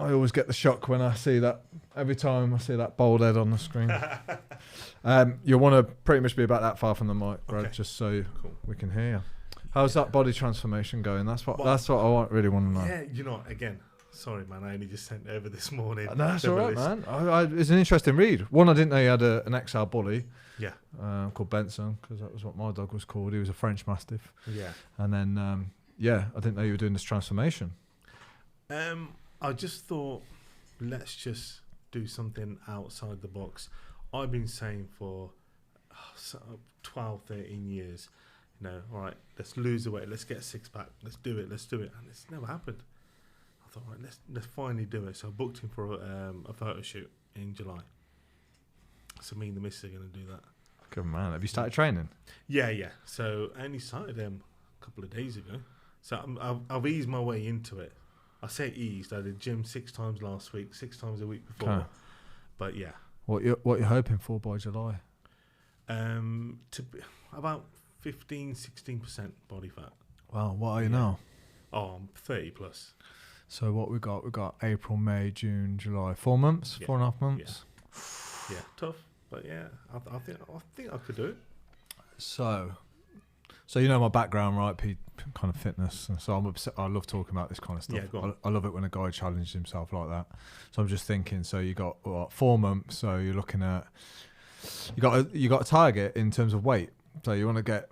I always get the shock when I see that. Every time I see that bald head on the screen. You want to pretty much be about that far from the mic, Brad, just so we can hear you. How's that body transformation going? That's what really want to know. Yeah, you know, again, sorry, man, I only just sent over this morning. No, that's all right, man. It's an interesting read. One, I didn't know you had an XL bully. Yeah. Called Benson, because that was what my dog was called. He was a French Mastiff. Yeah. And then, I didn't know you were doing this transformation. I just thought, let's just do something outside the box. I've been saying for 12, 13 years, you know, all right, let's lose the weight, let's get a six-pack, let's do it, and it's never happened. I thought, right, let's finally do it. So I booked him for a photo shoot in July. So me and the missus are going to do that. Good man. Have you started training? Yeah. So I only started a couple of days ago. So I've eased my way into it. I say eased. I did gym 6 times last week, 6 times the week before. Okay. But yeah. What you're hoping for by July? To be about 15-16% body fat. Wow. What are you now? Oh, I'm 30 plus. So what we got April, May, June, July, 4 months, 4.5 months. Yeah, tough, but yeah, I think I could do it. So you know my background, right? Kind of fitness, and so I'm upset. I love talking about this kind of stuff. Yeah, go on. I love it when a guy challenges himself like that. So I'm just thinking. So you got 4 months. So you're looking at you got a target in terms of weight. So you want to get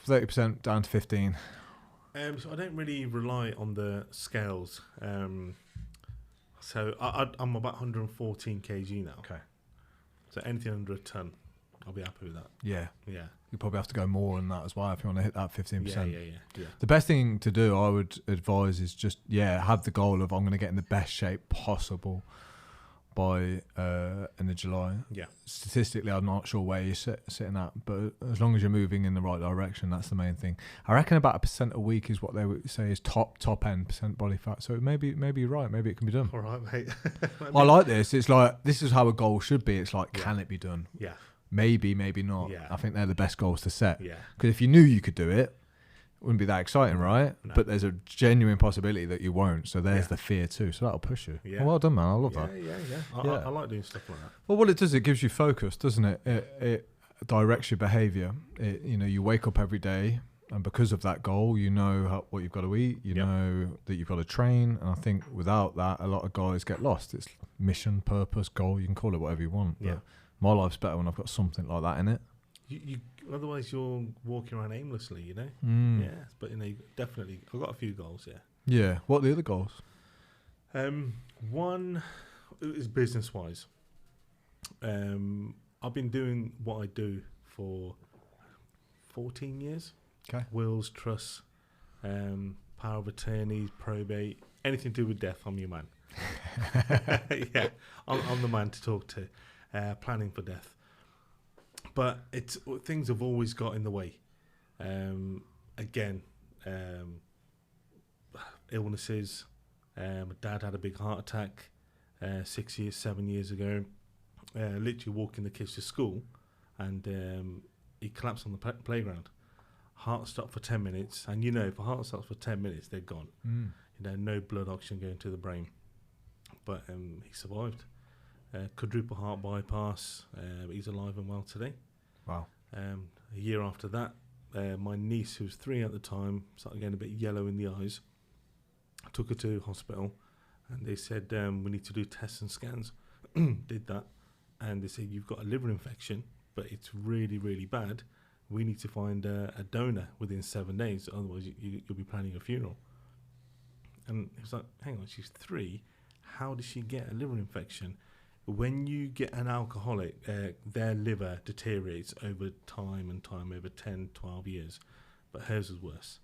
30% down to 15. So I don't really rely on the scales. So I'm about 114 kg now. Okay. So anything under a ton, I'll be happy with that. Yeah. You probably have to go more than that as well if you want to hit that 15%. Yeah. The best thing to do, I would advise, is just have the goal of I'm going to get in the best shape possible by end of July. Yeah. Statistically, I'm not sure where you're sitting at, but as long as you're moving in the right direction, that's the main thing. I reckon about 1% a week is what they would say is top end percent body fat. So maybe you're right. Maybe it can be done. All right, mate. I like this. It's like, this is how a goal should be. It's like, can it be done? Yeah. Maybe not. Yeah. I think they're the best goals to set. Yeah. Because if you knew you could do it, wouldn't be that exciting, right? No. But there's a genuine possibility that you won't. So there's the fear too. So that'll push you. Yeah. Oh, well done, man. I love that. Yeah. I like doing stuff like that. Well, what it does, it gives you focus, doesn't it? It directs your behaviour. You wake up every day, and because of that goal, you know what you've got to eat. You know that you've got to train. And I think without that, a lot of guys get lost. It's mission, purpose, goal. You can call it whatever you want. But my life's better when I've got something like that in it. You otherwise you're walking around aimlessly, you know. Yeah, but definitely I've got a few goals. Yeah. What are the other goals? One is business wise. I've been doing what I do for 14 years. Okay. Wills, trusts, power of attorneys, probate, anything to do with death. I'm your man. Yeah, I'm the man to talk to. Planning for death. But things have always got in the way. Illnesses. My dad had a big heart attack 7 years ago. Literally walking the kids to school, and he collapsed on the playground. Heart stopped for 10 minutes, and if a heart stops for 10 minutes, they're gone. No blood oxygen going to the brain. But he survived. Quadruple heart bypass. He's alive and well today. Wow. A year after that, my niece, who was 3 at the time, started getting a bit yellow in the eyes. I took her to hospital, and they said, we need to do tests and scans. Did that, and they said, you've got a liver infection, but it's really, really bad. We need to find a donor within 7 days, otherwise you'll be planning a funeral. And it was like, hang on, she's 3. How did she get a liver infection? When you get an alcoholic, their liver deteriorates over time, over 10, 12 years. But hers was worse.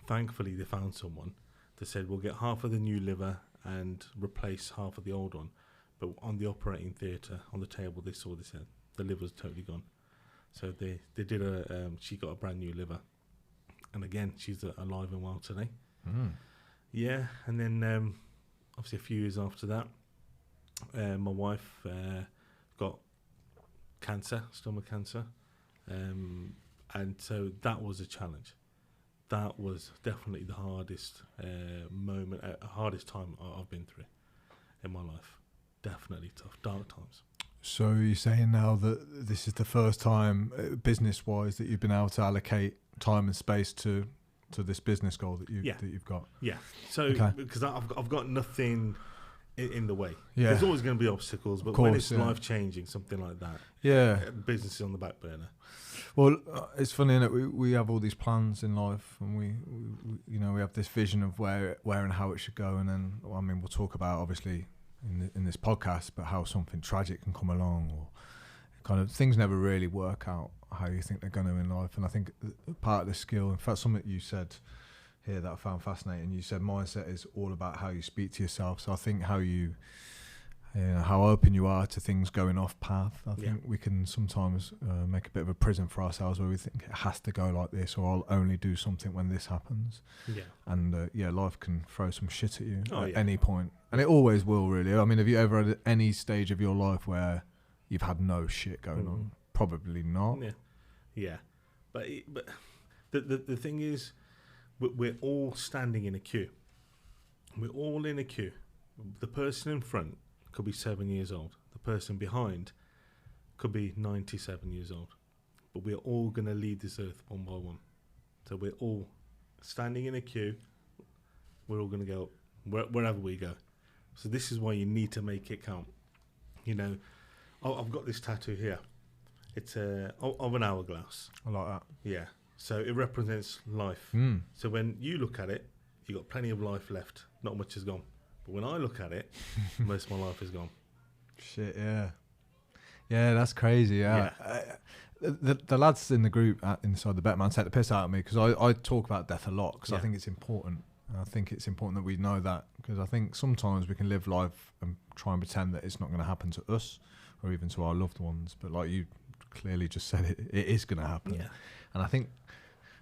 Thankfully, they found someone that said, we'll get half of the new liver and replace half of the old one. But on the operating theatre, on the table, they said, the liver's totally gone. So they did she got a brand new liver. And again, she's alive and well today. Yeah, and then obviously a few years after that, my wife got cancer, stomach cancer, and so that was a challenge. that was definitely the hardest moment, hardest time I've been through in my life. Definitely tough, dark times. So you're saying now that this is the first time, business-wise, that you've been able to allocate time and space to this business goal that you've got. Yeah. So because I've got nothing in the way. Yeah. There's always going to be obstacles, but when it's life changing, something like that. Business is on the back burner. Well, it's funny that we have all these plans in life, and we we have this vision of where and how it should go, and then we'll talk about obviously in this podcast, but how something tragic can come along, or kind of things never really work out how you think they're going to in life. And I think part of the skill, in fact, something you said here that I found fascinating, you said mindset is all about how you speak to yourself. So I think how how open you are to things going off path. I think we can sometimes make a bit of a prison for ourselves where we think it has to go like this, or I'll only do something when this happens. Yeah. And life can throw some shit at you at any point. And it always will, really. I mean, have you ever had any stage of your life where you've had no shit going on? Probably not. Yeah. But the thing is, we're all standing in a queue. We're all in a queue. The person in front could be 7 years old. The person behind could be 97 years old. But we're all going to leave this earth one by one. So we're all standing in a queue. We're all going to go wherever we go. So this is why you need to make it count. I've got this tattoo here. It's of an hourglass. I like that. Yeah. So it represents life. So when you look at it, you've got plenty of life left. Not much is gone. But when I look at it, most of my life is gone. Shit, yeah. Yeah, that's crazy, yeah. The lads in the group inside the Bet Man take the piss out of me because I talk about death a lot because I think it's important. And I think it's important that we know that, because I think sometimes we can live life and try and pretend that it's not going to happen to us or even to our loved ones. But like you clearly just said, it is going to happen. Yeah. And I think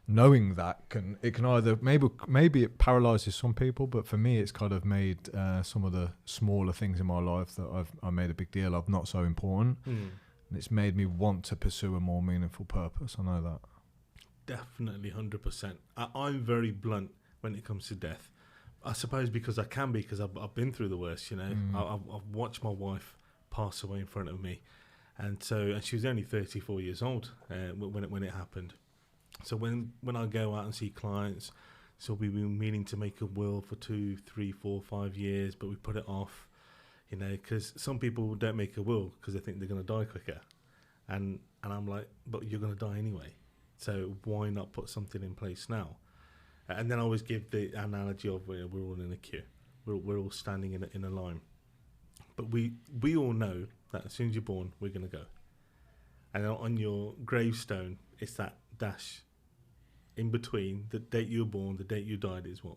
knowing that can either maybe it paralyzes some people, but for me it's kind of made some of the smaller things in my life that I made a big deal of not so important, and it's made me want to pursue a more meaningful purpose. I know that. Definitely, 100%. I'm very blunt when it comes to death. I suppose because I can be, because I've been through the worst. I've watched my wife pass away in front of me, and she was only 34 years old when it happened. So when I go out and see clients, so we've been meaning to make a will for 2, 3, 4, 5 years, but we put it off, because some people don't make a will because they think they're going to die quicker. And I'm like, but you're going to die anyway. So why not put something in place now? And then I always give the analogy of we're all in a queue. We're all standing in a line. But we all know that as soon as you're born, we're going to go. And on your gravestone, it's that dash in between the date you were born, the date you died is what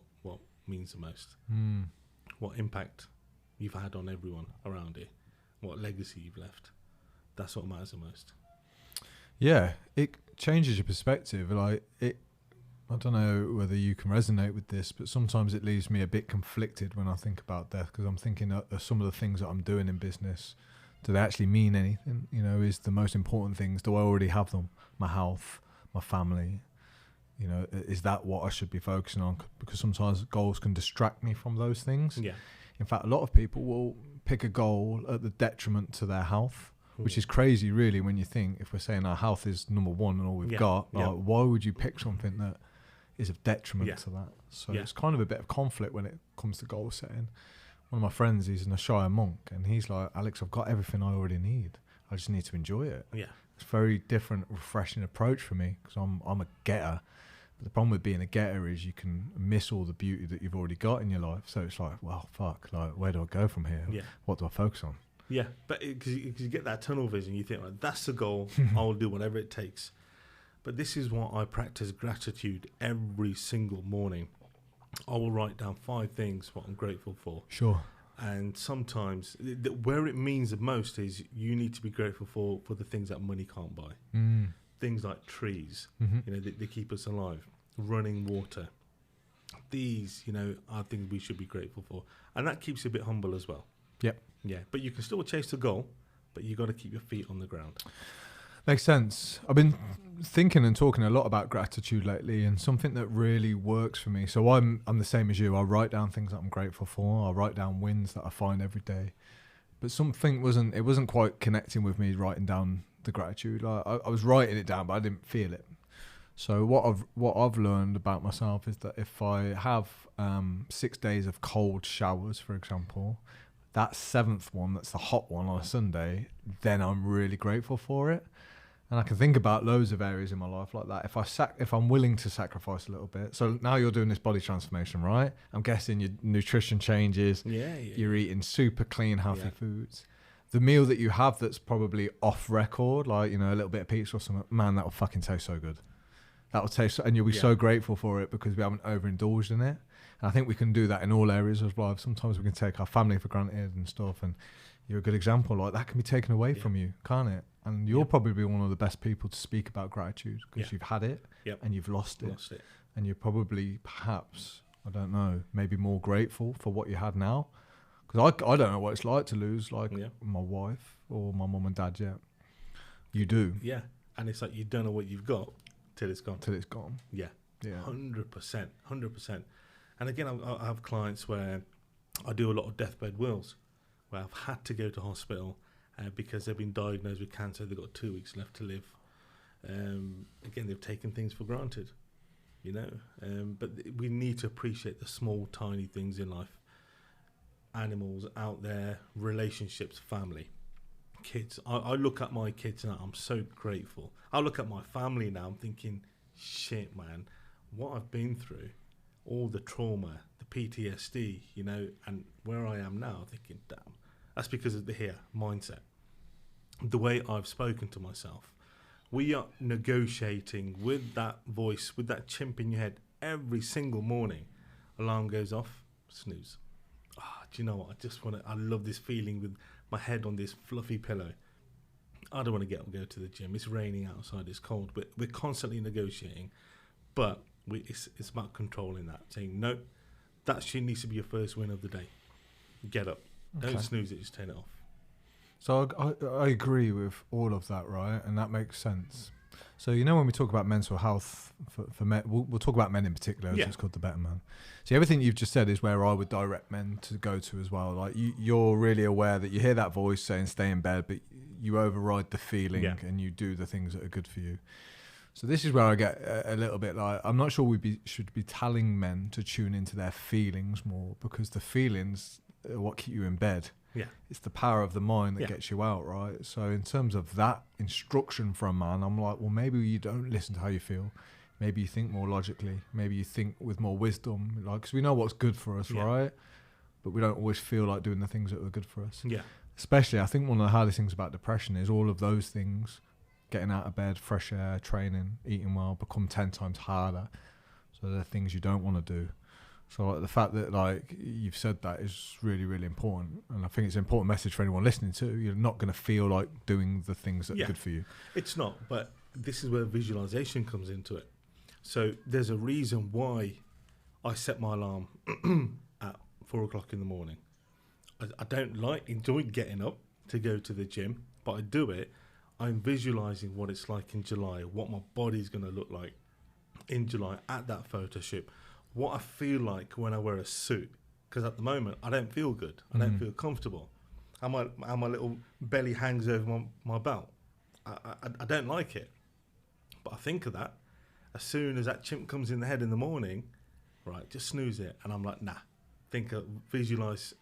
means the most. What impact you've had on everyone around you, what legacy you've left. That's what matters the most. Yeah, it changes your perspective. I don't know whether you can resonate with this, but sometimes it leaves me a bit conflicted when I think about death, because I'm thinking of some of the things that I'm doing in business. Do they actually mean anything? Is the most important things, do I already have them? My health, my family, is that what I should be focusing on? Because sometimes goals can distract me from those things. Yeah. In fact, a lot of people will pick a goal at the detriment to their health, which is crazy, really, when you think, if we're saying our health is number one and all we've got, why would you pick something that is of detriment to that? So it's kind of a bit of conflict when it comes to goal setting. One of my friends, he's an Ashaya monk, and he's like, Alex, I've got everything I already need. I just need to enjoy it. Yeah. It's a very different, refreshing approach for me, because I'm a getter. But the problem with being a getter is you can miss all the beauty that you've already got in your life. So it's like, well, fuck, where do I go from here? Yeah. What do I focus on? Yeah, but because you get that tunnel vision, you think, that's the goal, I'll do whatever it takes. But this is why I practice gratitude every single morning. I will write down 5 things what I'm grateful for. Sure. And sometimes where it means the most is you need to be grateful for the things that money can't buy. Things like trees, they keep us alive. Running water. These, are things we should be grateful for. And that keeps you a bit humble as well. Yep. Yeah, but you can still chase the goal, but you got to keep your feet on the ground. Makes sense. I've been thinking and talking a lot about gratitude lately, and something that really works for me. So I'm the same as you. I write down things that I'm grateful for. I write down wins that I find every day. But something wasn't quite connecting with me writing down the gratitude. I was writing it down, but I didn't feel it. So what I've learned about myself is that if I have 6 days of cold showers, for example, that 7th one, that's the hot one on a Sunday, then I'm really grateful for it. And I can think about loads of areas in my life like that. If I'm willing to sacrifice a little bit. So now you're doing this body transformation, right? I'm guessing your nutrition changes. Yeah. You're eating super clean, healthy Yeah. foods. The meal that you have that's probably off record, like, a little bit of pizza or something, man, that'll fucking taste so good. That'll taste, and you'll be so grateful for it because we haven't overindulged in it. And I think we can do that in all areas of life. Sometimes we can take our family for granted and stuff. And you're a good example. Like, that can be taken away from you, can't it? And you'll probably be one of the best people to speak about gratitude because you've had it and you've lost it. And you're probably, perhaps, I don't know, maybe more grateful for what you had now. Because I don't know what it's like to lose, like, my wife or my mum and dad yet. You do. Yeah. And it's like you don't know what you've got till it's gone. Yeah. 100%. And again, I have clients where I do a lot of deathbed wills, where I've had to go to hospital because they've been diagnosed with cancer. They've got 2 weeks left to live. Again, they've taken things for granted, but we need to appreciate the small, tiny things in life. Animals out there, relationships, family, kids. I look at my kids now, I'm so grateful. I look at my family now, I'm thinking, shit, man, what I've been through, all the trauma, the PTSD, and where I am now, thinking, damn, that's because of the mindset. The way I've spoken to myself. We are negotiating with that voice, with that chimp in your head every single morning. Alarm goes off, snooze. Do you know what? I love this feeling with my head on this fluffy pillow. I don't want to get up and go to the gym. It's raining outside, it's cold. But we're constantly negotiating. But it's about controlling that. Saying, no, that needs to be your first win of the day. Get up. Okay. Don't snooze it, just turn it off. So I agree with all of that, right? And that makes sense. So, when we talk about mental health for men, we'll talk about men in particular, as it's called the Better Man. So everything you've just said is where I would direct men to go to as well. Like, you're really aware that you hear that voice saying stay in bed, but you override the feeling and you do the things that are good for you. So this is where I get a little bit like, I'm not sure we should be telling men to tune into their feelings more, because the feelings are what keep you in bed. Yeah. It's the power of the mind that gets you out, right? So in terms of that instruction from a man, I'm like, well, maybe you don't listen to how you feel. Maybe you think more logically. Maybe you think with more wisdom, like, because we know what's good for us, right? But we don't always feel like doing the things that are good for us. Yeah. Especially, I think one of the hardest things about depression is all of those things, getting out of bed, fresh air, training, eating well, become 10 times harder. So they're things you don't want to do. So like, the fact that, like, you've said that is really, really important. And I think it's an important message for anyone listening too. You're not going to feel like doing the things that are good for you. It's not, but this is where visualization comes into it. So there's a reason why I set my alarm at 4 o'clock in the morning. I don't enjoy getting up to go to the gym, but I do it. I'm visualizing what it's like in July, what my body's going to look like in July at that photo shoot. What I feel like when I wear a suit, because at the moment I don't feel good, I don't feel comfortable, and my little belly hangs over my belt. I don't like it, but I think of that as soon as that chimp comes in the head in the morning, right? Just snooze it, and I'm like, nah. Visualize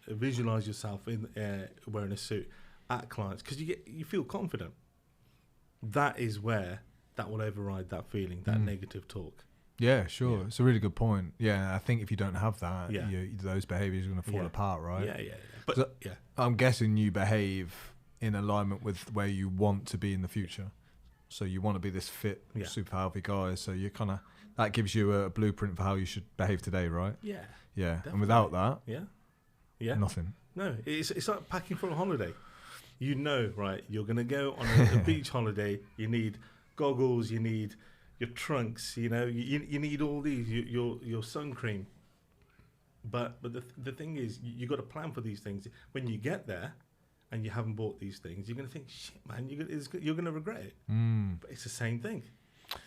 yourself in wearing a suit at clients, because you feel confident. That is where that will override that feeling, that negative talk. Yeah, sure. Yeah. It's a really good point. Yeah, I think if you don't have that, those behaviours are going to fall apart, right? Yeah. But I'm guessing you behave in alignment with where you want to be in the future. So you want to be this fit, super healthy guy. So you kind of, that gives you a blueprint for how you should behave today, right? Yeah. Yeah. Definitely. And without that, nothing. No, it's like packing for a holiday. Right? You're going to go on a beach holiday. You need goggles. You need your trunks, you need all these, your sun cream. But the thing is, you got to plan for these things. When you get there, and you haven't bought these things, you're going to think, shit, man, you're going to regret it. But it's the same thing.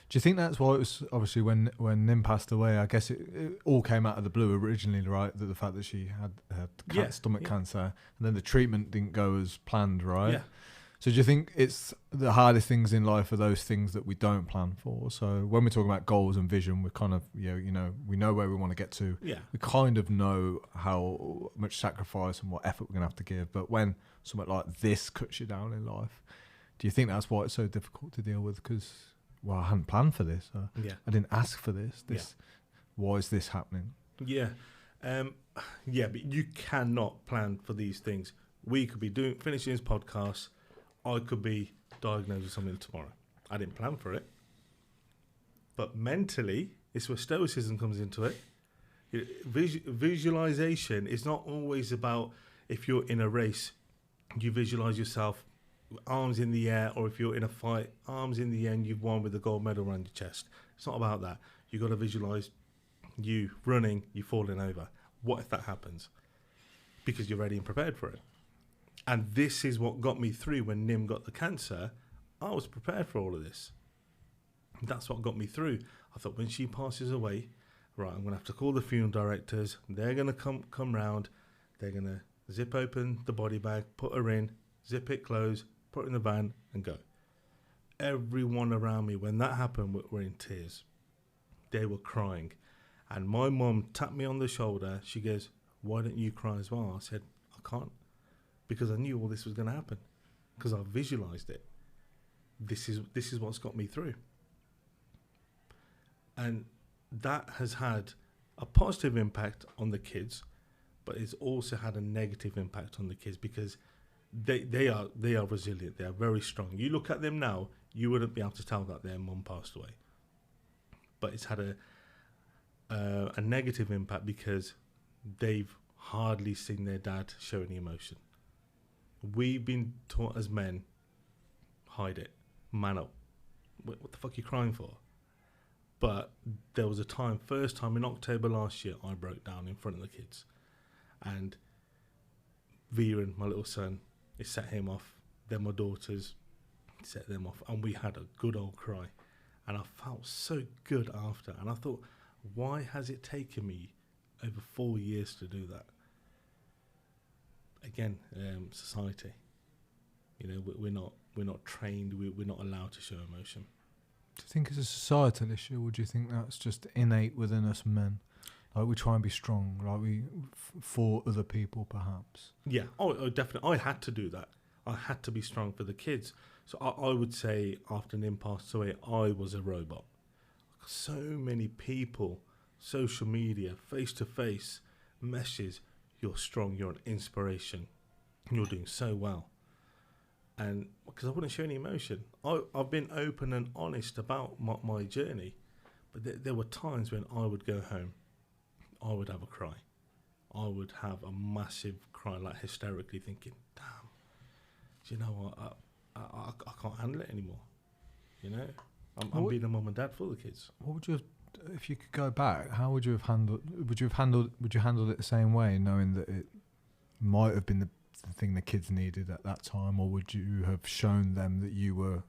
Do you think that's why it was obviously when Nim passed away? I guess it all came out of the blue originally, right? The fact that she had stomach cancer, and then the treatment didn't go as planned, right? Yeah. So do you think it's the hardest things in life are those things that we don't plan for? So when we're talking about goals and vision, we're kind of, you know, we know where we want to get to. Yeah. We kind of know how much sacrifice and what effort we're going to have to give. But when something like this cuts you down in life, do you think that's why it's so difficult to deal with? Because, well, I hadn't planned for this. I didn't ask for this. Why is this happening? Yeah. But you cannot plan for these things. We could be finishing this podcast. I could be diagnosed with something tomorrow. I didn't plan for it. But mentally, it's where stoicism comes into it. Visualization is not always about if you're in a race, you visualize yourself arms in the air, or if you're in a fight, arms in the air, and you've won with a gold medal around your chest. It's not about that. You've got to visualize you running, you falling over. What if that happens? Because you're ready and prepared for it. And this is what got me through when Nim got the cancer. I was prepared for all of this. That's what got me through. I thought, when she passes away, right, I'm going to have to call the funeral directors. They're going to come round. They're going to zip open the body bag, put her in, zip it closed, put it in the van, and go. Everyone around me, when that happened, were in tears. They were crying. And my mum tapped me on the shoulder. She goes, "Why don't you cry as well?" I said, "I can't. Because I knew all this was going to happen, because I visualized it. This is what's got me through." And that has had a positive impact on the kids, but it's also had a negative impact on the kids, because they are resilient. They are very strong. You look at them now, you wouldn't be able to tell that their mum passed away. But it's had a negative impact because they've hardly seen their dad show any emotion. We've been taught as men, hide it, man up. What the fuck are you crying for? But there was a time, first time in October last year, I broke down in front of the kids. And Viren, my little son, it set him off. Then my daughters set them off. And we had a good old cry. And I felt so good after. And I thought, why has it taken me over 4 years to do that? Again, society. You know, we're not trained. We're not allowed to show emotion. Do you think it's a societal issue, or do you think that's just innate within us men? Like, we try and be strong, like we for other people, perhaps. Yeah. Oh, definitely. I had to do that. I had to be strong for the kids. So I would say after Nim passed away, I was a robot. So many people, social media, face-to-face messages, "You're strong, you're an inspiration, you're doing so well." And because I wouldn't show any emotion. I've been open and honest about my journey. But there were times when I would go home, I would have a cry. I would have a massive cry, like hysterically thinking, damn, do you know what? I can't handle it anymore. You know? I'm being a mum and dad for the kids. What would you have, if you could go back, how would you have handled, would you handle it the same way, knowing that it might have been the thing the kids needed at that time, or would you have shown them that you were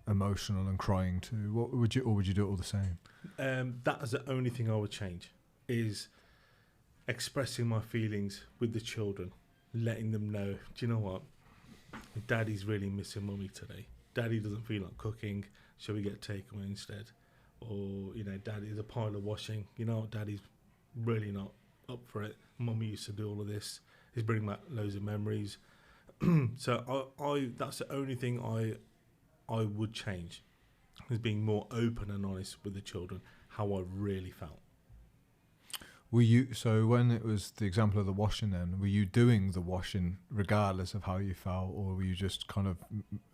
emotional and crying too? What would you, or would you do it all the same? That is the only thing I would change, is expressing my feelings with the children, letting them know, do you know what? Daddy's really missing mummy today. Daddy doesn't feel like cooking. Shall we get takeaway instead? Or, you know, Daddy's a pile of washing. You know, Daddy's really not up for it. Mummy used to do all of this. He's bringing back loads of memories. So I that's the only thing I would change, is being more open and honest with the children, how I really felt. Were you, so when it was the example of the washing then, were you doing the washing regardless of how you felt, or were you just kind of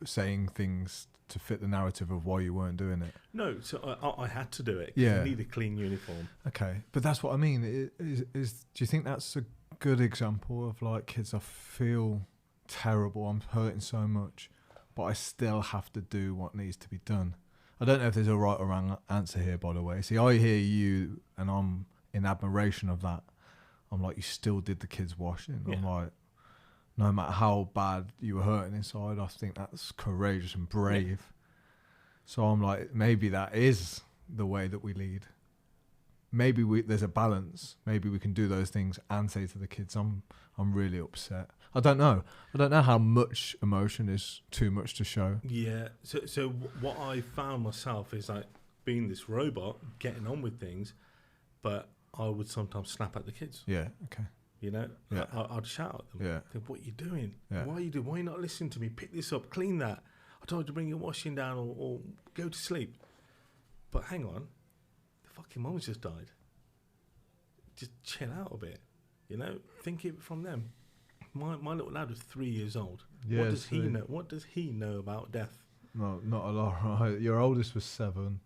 saying things to fit the narrative of why you weren't doing it? No, so I had to do it. Yeah. I need a clean uniform. Okay, but that's what I mean. Do you think that's a good example of, like, kids, I feel terrible, I'm hurting so much, but I still have to do what needs to be done? I don't know if there's a right or wrong answer here, by the way. See, I hear you and I'm in admiration of that. I'm like, you still did the kids washing. Yeah. I'm like, no matter how bad you were hurting inside. I think that's courageous and brave. Yeah. So I'm like, maybe that is the way that we lead. Maybe there's a balance. Maybe we can do those things and say to the kids, I'm really upset. I don't know how much emotion is too much to show. Yeah. So what I found myself is like being this robot, getting on with things, but I would sometimes snap at the kids. Yeah. Okay. You know, yeah. I'd shout at them. Yeah. Think, what are you doing? Yeah. Why are you not listening to me? Pick this up, clean that. I told you to bring your washing down or go to sleep. But hang on, the fucking mom's just died. Just chill out a bit. You know, think it from them. My little lad was 3 years old. Yeah, what does he know? What does he know about death? No, not a lot. Right. Your oldest was 7.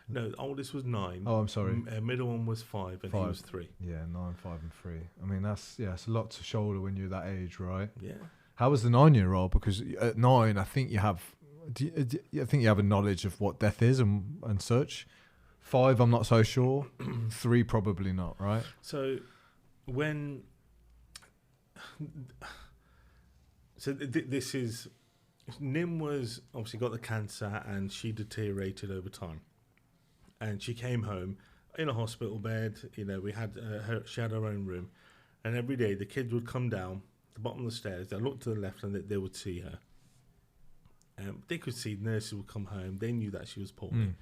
No, the oldest was 9. Oh, I'm sorry. Middle one was 5, and 5. He was 3. Yeah, 9, 5, and 3. I mean, it's a lot to shoulder when you're that age, right? Yeah. How was the 9-year-old? Because at 9, I think you have, I think you have a knowledge of what death is and such. 5, I'm not so sure. 3, probably not, right? So when, this is, Nim was obviously got the cancer and she deteriorated over time. And she came home in a hospital bed. You know, we had she had her own room, and every day the kids would come down the bottom of the stairs. They looked to the left, and they would see her. They could see nurses would come home. They knew that she was poorly,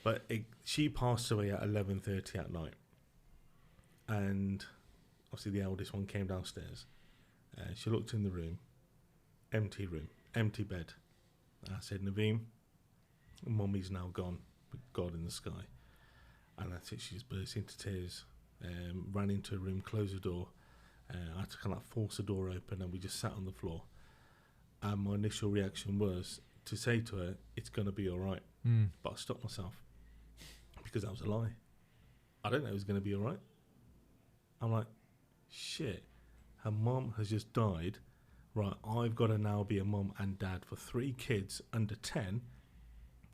but she passed away at 11:30 at night. And obviously, the eldest one came downstairs. She looked in the room, empty bed. I said, "Naveem, Mummy's now gone. God in the sky." And that's it. She just burst into tears, ran into a room, closed the door. I had to kind of force the door open, and we just sat on the floor. And my initial reaction was to say to her, "It's going to be all right." But I stopped myself because that was a lie. I didn't know it was going to be all right. I'm like, shit, her mum has just died. Right, I've got to now be a mum and dad for 3 kids under 10.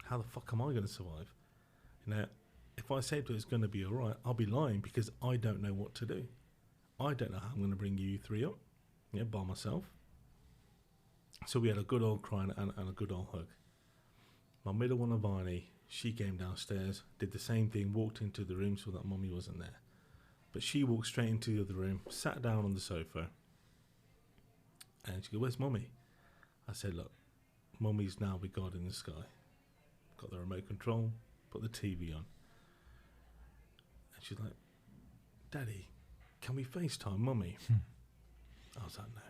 How the fuck am I going to survive? You know, if I say to her it's going to be all right, I'll be lying because I don't know what to do. I don't know how I'm going to bring you 3 up, by myself. So we had a good old cry and a good old hug. My middle one, Avani, she came downstairs, did the same thing, walked into the room, saw that Mummy wasn't there. But she walked straight into the other room, sat down on the sofa, and she goes, "Where's Mummy?" I said, "Look, Mummy's now with God in the sky. Got the remote control, put the TV on." And she's like, "Daddy, can we FaceTime Mummy?" I was like, "No."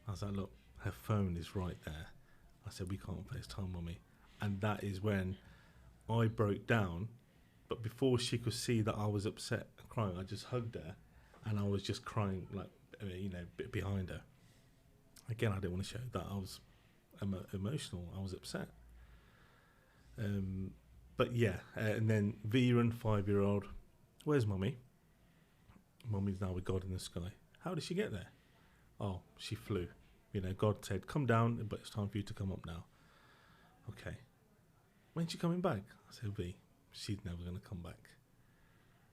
I was like, "Look, her phone is right there." I said, "We can't FaceTime Mummy." And that is when I broke down. But before she could see that I was upset and crying, I just hugged her, and I was just crying, like, bit behind her. Again, I didn't want to show that I was emotional. I was upset. But yeah, and then Viren, 5-year-old, "Where's Mummy?" "Mummy's now with God in the sky." "How did she get there?" "Oh, she flew. God said, come down, but it's time for you to come up now." "Okay. When's she coming back?" I said, "V, she's never going to come back."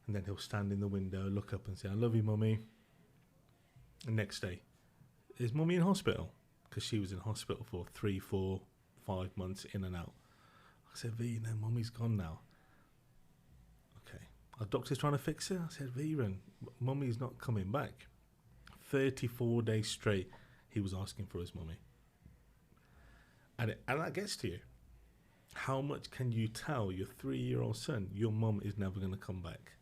And then he'll stand in the window, look up and say, "I love you, Mummy." The next day, "Is Mummy in hospital?" Because she was in hospital for 3, 4, 5 months in and out. I said, "V, no, Mummy's gone now." "Okay. Our doctor's trying to fix her?" I said, "Viren, Mummy's not coming back." 34 days straight, he was asking for his Mummy. And that gets to you. How much can you tell your 3-year-old son your mum is never going to come back?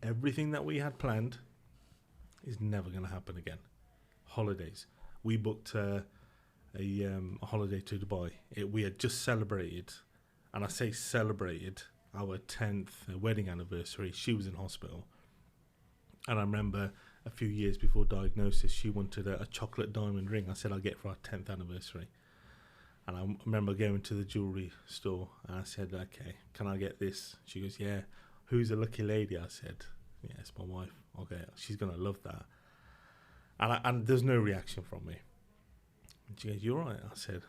Everything that we had planned is never going to happen again. Holidays. We booked a holiday to Dubai. We had just celebrated, and I say celebrated, our 10th wedding anniversary. She was in hospital. And I remember a few years before diagnosis, she wanted a chocolate diamond ring. I said, "I'll get it for our 10th anniversary." And I remember going to the jewellery store, and I said, "Okay, can I get this?" She goes, "Yeah." "Who's the lucky lady?" I said, "Yeah, it's my wife." "Okay, she's going to love that." And there's no reaction from me. And she goes, "You all right?" I said,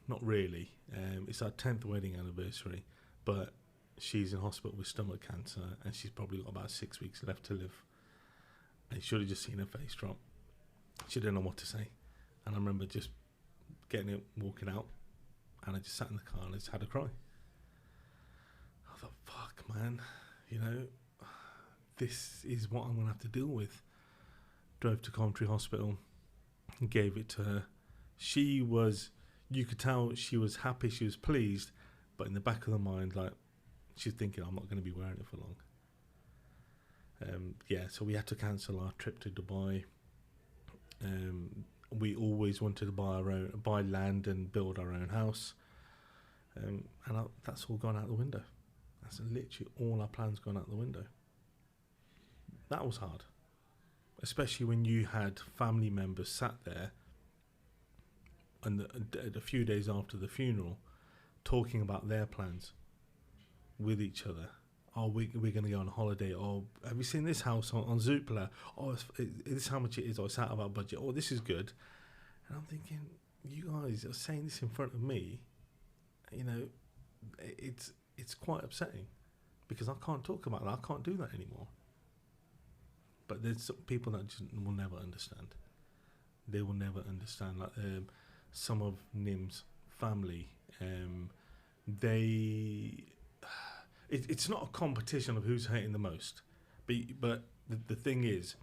"Not really. It's our 10th wedding anniversary, but she's in hospital with stomach cancer, and she's probably got about 6 weeks left to live." And you should have just seen her face drop. She didn't know what to say. And I remember just getting it, walking out, and I just sat in the car and I just had a cry. I thought, fuck, man, you know, this is what I'm going to have to deal with. Drove to Coventry Hospital, gave it to her. She was, you could tell she was happy, she was pleased, but in the back of the mind, like, she's thinking, I'm not going to be wearing it for long. So we had to cancel our trip to Dubai. We always wanted to buy land and build our own house. That's all gone out the window. That's literally all our plans gone out the window. That was hard. Especially when you had family members sat there and a few days after the funeral talking about their plans with each other. Oh, we're going to go on holiday. Oh, have you seen this house on Zoopla? Oh, this is how much it is. Oh, it's out of our budget. Oh, this is good. And I'm thinking, you guys are saying this in front of me. You know, it's quite upsetting because I can't talk about that. I can't do that anymore. But there's some people that just will never understand. They will never understand. Like some of Nim's family, it's not a competition of who's hating the most, but the thing is,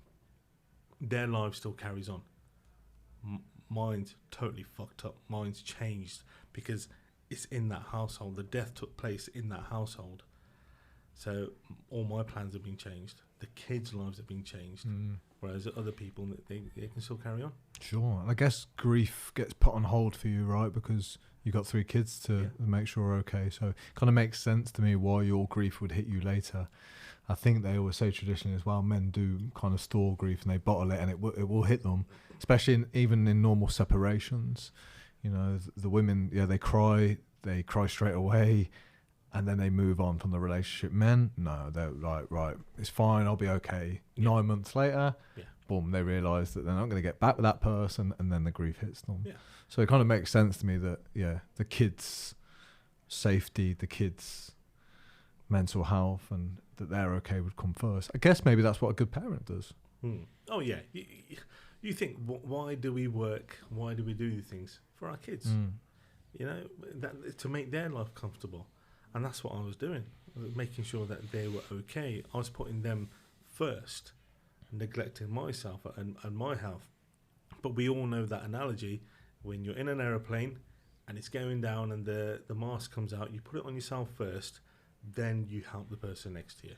their life still carries on. Mine's totally fucked up. Mine's changed because it's in that household. The death took place in that household. So all my plans have been changed. The kids' lives have been changed. Whereas other people, they can still carry on. Sure. And I guess grief gets put on hold for you, right? Because you've got 3 kids to make sure are okay. So it kind of makes sense to me why your grief would hit you later. I think they always say traditionally as well, men do kind of store grief and they bottle it and it will hit them, especially even in normal separations. You know, the women, they cry straight away and then they move on from the relationship. Men, no, they're like, right, it's fine, I'll be okay. 9 months later, boom, they realise that they're not going to get back with that person and then the grief hits them. Yeah. So it kind of makes sense to me that, the kids' safety, the kids' mental health and that they're okay would come first. I guess maybe that's what a good parent does. Oh, yeah. You think, why do we work? Why do we do these things? For our kids. You know, to make their life comfortable. And that's what I was doing, making sure that they were okay. I was putting them first, neglecting myself and my health. But we all know that analogy. When you're in an aeroplane and it's going down and the mask comes out, you put it on yourself first, then you help the person next to you.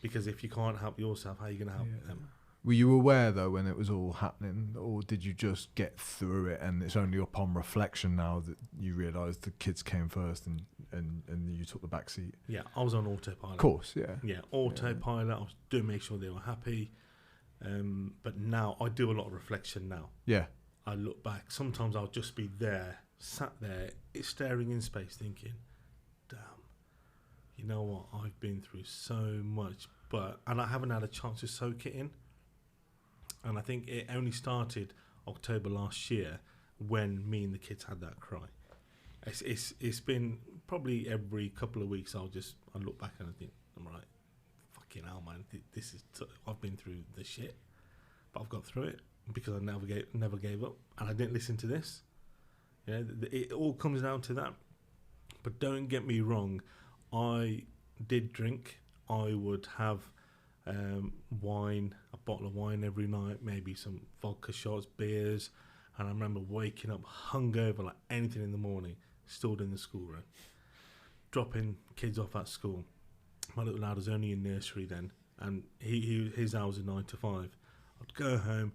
Because if you can't help yourself, how are you going to help them? Were you aware, though, when it was all happening, or did you just get through it and it's only upon reflection now that you realised the kids came first and you took the back seat? Yeah, I was on autopilot. Of course, yeah. Yeah, autopilot. I was doing make sure they were happy. But now, I do a lot of reflection now. Yeah. I look back. Sometimes I'll just be there, sat there, staring in space thinking, damn, you know what, I've been through so much, and I haven't had a chance to soak it in. And I think it only started October last year when me and the kids had that cry. It's been probably every couple of weeks I look back and I think, I'm right, fucking hell, man, I've been through the shit, but I've got through it because I never gave up, and I didn't listen to this. You know, it all comes down to that. But don't get me wrong, I did drink. I would have wine, a bottle of wine every night, maybe some vodka shots, beers, and I remember waking up hungover like anything in the morning, stood in the schoolroom, dropping kids off at school. My little lad was only in nursery then, and his hours are 9 to 5. I'd go home,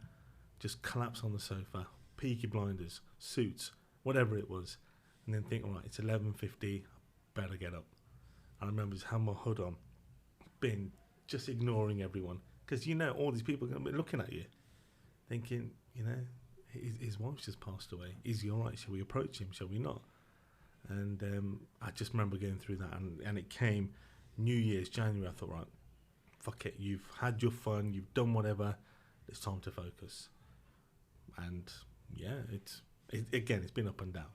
just collapse on the sofa, Peaky Blinders, Suits, whatever it was, and then think, all right, it's 11:50, I better get up. I remember just having my hood on, just ignoring everyone, because all these people are going to be looking at you, thinking, his wife's just passed away. Is he all right? Shall we approach him? Shall we not? And I just remember going through that, and it came New Year's, January. I thought, right, fuck it. You've had your fun. You've done whatever. It's time to focus. And it's been up and down.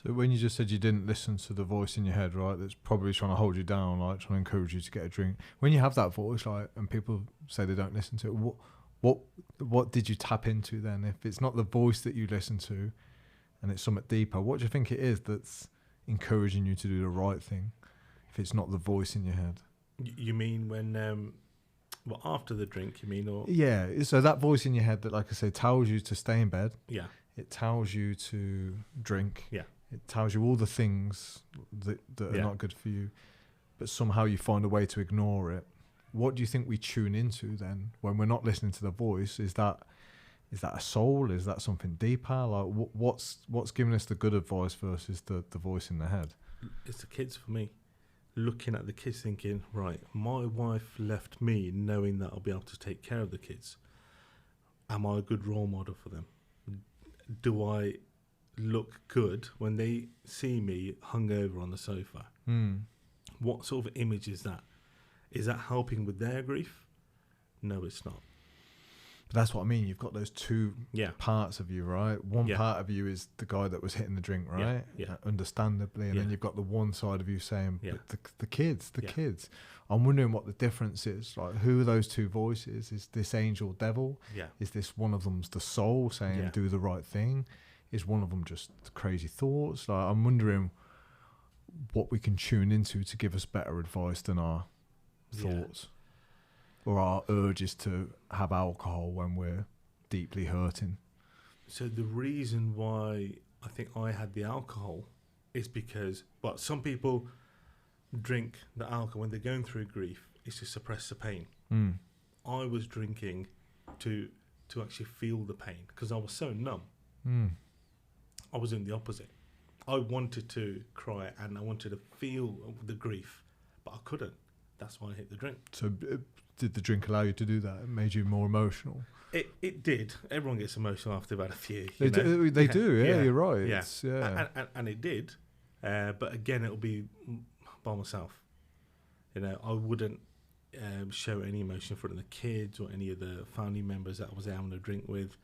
So when you just said you didn't listen to the voice in your head, right, that's probably trying to hold you down, like trying to encourage you to get a drink. When you have that voice, like, and people say they don't listen to it, what did you tap into then? If it's not the voice that you listen to, and it's something deeper, what do you think it is that's encouraging you to do the right thing? If it's not the voice in your head. You mean when, well, after the drink, you mean? Or Yeah, so that voice in your head that, like I say, tells you to stay in bed. Yeah. It tells you to drink. Yeah. It tells you all the things that are not good for you, but somehow you find a way to ignore it. What do you think we tune into then when we're not listening to the voice? Is that a soul? Is that something deeper? Like what's giving us the good advice versus the voice in the head? It's the kids for me. Looking at the kids thinking, right, my wife left me knowing that I'll be able to take care of the kids. Am I a good role model for them? Do I look good when they see me hungover on the sofa? What sort of image is that? Is that helping with their grief? No, it's not. But that's what I mean. You've got those two parts of you, right? One part of you is the guy that was hitting the drink, right? Yeah. Understandably. And then you've got the one side of you saying, but the kids. I'm wondering what the difference is. Like, who are those two voices? Is this angel devil? Yeah. Is this one of them's the soul saying, do the right thing? Is one of them just crazy thoughts? Like, I'm wondering what we can tune into to give us better advice than our thoughts. Or our urges to have alcohol when we're deeply hurting. So the reason why I think I had the alcohol is because, well, some people drink the alcohol when they're going through grief is to suppress the pain. I was drinking to actually feel the pain because I was so numb. I was doing the opposite. I wanted to cry and I wanted to feel the grief, but I couldn't. That's why I hit the drink. So did the drink allow you to do that? It made you more emotional? It did. Everyone gets emotional after about a few. They do, you're right. Yeah. And it did. But again, it'll be by myself. You know, I wouldn't show any emotion in front of the kids or any of the family members that I was having a drink with.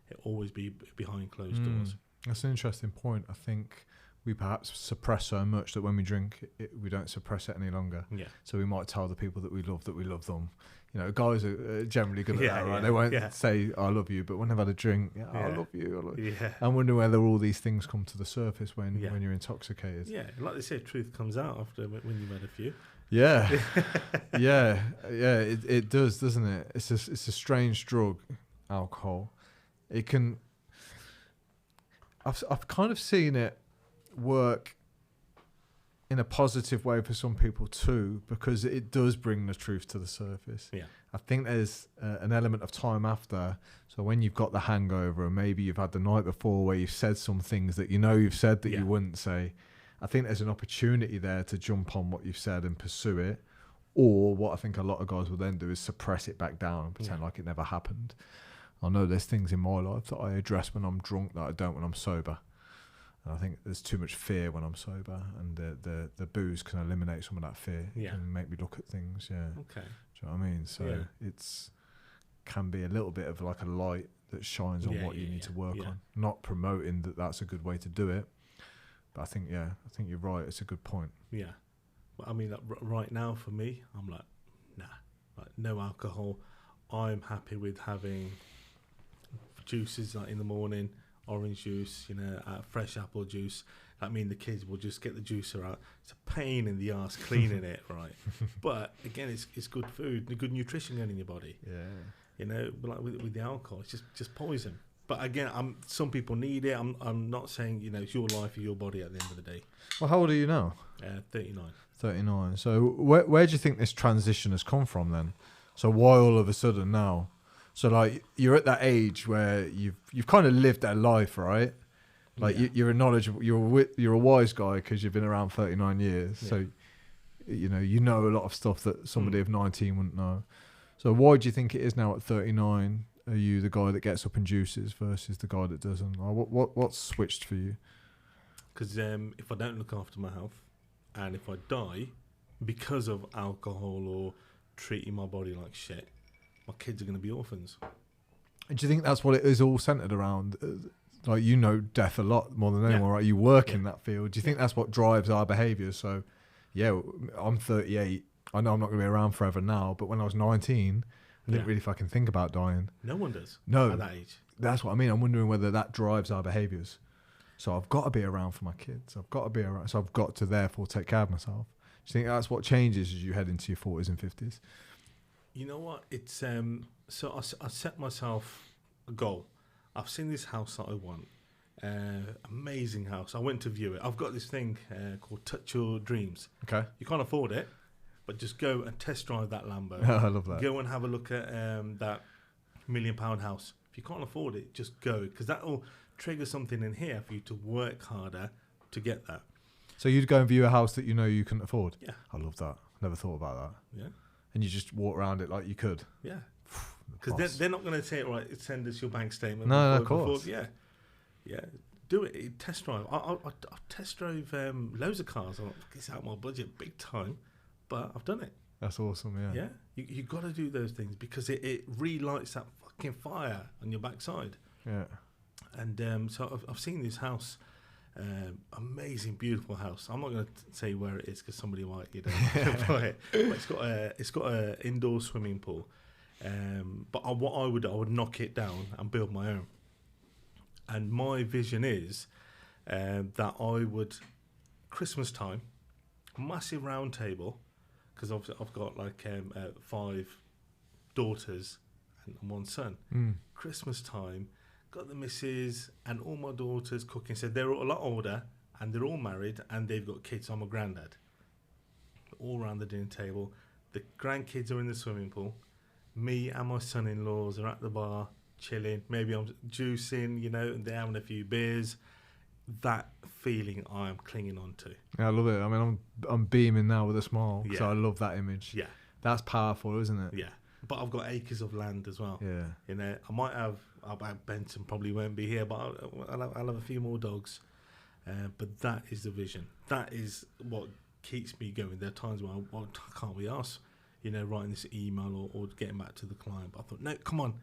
It'll always be behind closed doors. That's an interesting point. I think we perhaps suppress so much that when we drink, we don't suppress it any longer. Yeah. So we might tell the people that we love them. You know, guys are generally good at that, right? They won't say, I love you, but when they've had a drink, I love you. I wonder whether all these things come to the surface when you're intoxicated. Yeah, like they say, truth comes out after when you've had a few. Yeah. It does, doesn't it? It's a strange drug, alcohol. It can... I've kind of seen it work in a positive way for some people too, because it does bring the truth to the surface. Yeah, I think there's an element of time after. So when you've got the hangover, and maybe you've had the night before where you've said some things that you know you've said that you wouldn't say, I think there's an opportunity there to jump on what you've said and pursue it. Or what I think a lot of guys will then do is suppress it back down and pretend like it never happened. I know there's things in my life that I address when I'm drunk that I don't when I'm sober. And I think there's too much fear when I'm sober, and the booze can eliminate some of that fear. It can make me look at things. Yeah. Okay. Do you know what I mean? So it's can be a little bit of like a light that shines on what you need to work on. Not promoting that that's a good way to do it, but I think you're right. It's a good point. Yeah. Well, I mean, like, right now for me, I'm like, nah, like no alcohol. I'm happy with having juices like in the morning, orange juice, fresh apple juice. I mean, the kids will just get the juicer out. It's a pain in the arse cleaning it, right? But again, it's good food, good nutrition going in your body. Yeah. But like with the alcohol, it's just poison. But again, some people need it. I'm not saying it's your life or your body at the end of the day. Well, how old are you now? 39. 39. So where do you think this transition has come from then? So why all of a sudden now? So like you're at that age where you've kind of lived that life, right? Like you're a knowledgeable, you're a wise guy because you've been around 39 years. Yeah. So you know a lot of stuff that somebody of 19 wouldn't know. So why do you think it is now at 39? Are you the guy that gets up and juices versus the guy that doesn't? Or what's switched for you? Because if I don't look after my health, and if I die because of alcohol or treating my body like shit, my kids are going to be orphans. And do you think that's what it is all centered around? Like, death a lot more than anyone, right? You work in that field. Do you think that's what drives our behaviour? So, I'm 38. I know I'm not going to be around forever now, but when I was 19, I didn't really fucking think about dying. No one does. No. At that age. That's what I mean. I'm wondering whether that drives our behaviours. So I've got to be around for my kids. I've got to be around. So I've got to therefore take care of myself. Do you think that's what changes as you head into your 40s and 50s? You know what? It's so I set myself a goal. I've seen this house that I want. Amazing house. I went to view it. I've got this thing called Touch Your Dreams. Okay. You can't afford it, but just go and test drive that Lambo. I love that. Go and have a look at that £1 million house. If you can't afford it, just go, because that will trigger something in here for you to work harder to get that. So you'd go and view a house that you know you couldn't afford? Yeah. I love that. Never thought about that. Yeah. And you just walk around it like you could? Yeah. Because they're not going to say, all right, send us your bank statement. No, of course. Yeah. Do it. Test drive. I test drove loads of cars. It's out of my budget big time, but I've done it. That's awesome, yeah. Yeah. You got to do those things because it relights that fucking fire on your backside. Yeah. And so I've seen this house. Amazing, beautiful house. I'm not going to say where it is because somebody might, buy it. But it's got a indoor swimming pool. But what I would knock it down and build my own. And my vision is that I would, Christmas time, massive round table, because I've got like 5 daughters and 1 son. Christmas time, got the missus and all my daughters cooking. So they're a lot older and they're all married and they've got kids. I'm a granddad. All around the dinner table. The grandkids are in the swimming pool. Me and my son-in-laws are at the bar chilling. Maybe I'm juicing, and they're having a few beers. That feeling I am clinging on to. Yeah, I love it. I mean, I'm beaming now with a smile. Yeah. So I love that image. Yeah. That's powerful, isn't it? Yeah. But I've got acres of land as well. Yeah. I might have, Benson probably won't be here, but I'll have a few more dogs. But that is the vision. That is what keeps me going. There are times where I can't be asked, writing this email or getting back to the client. But I thought, no, come on.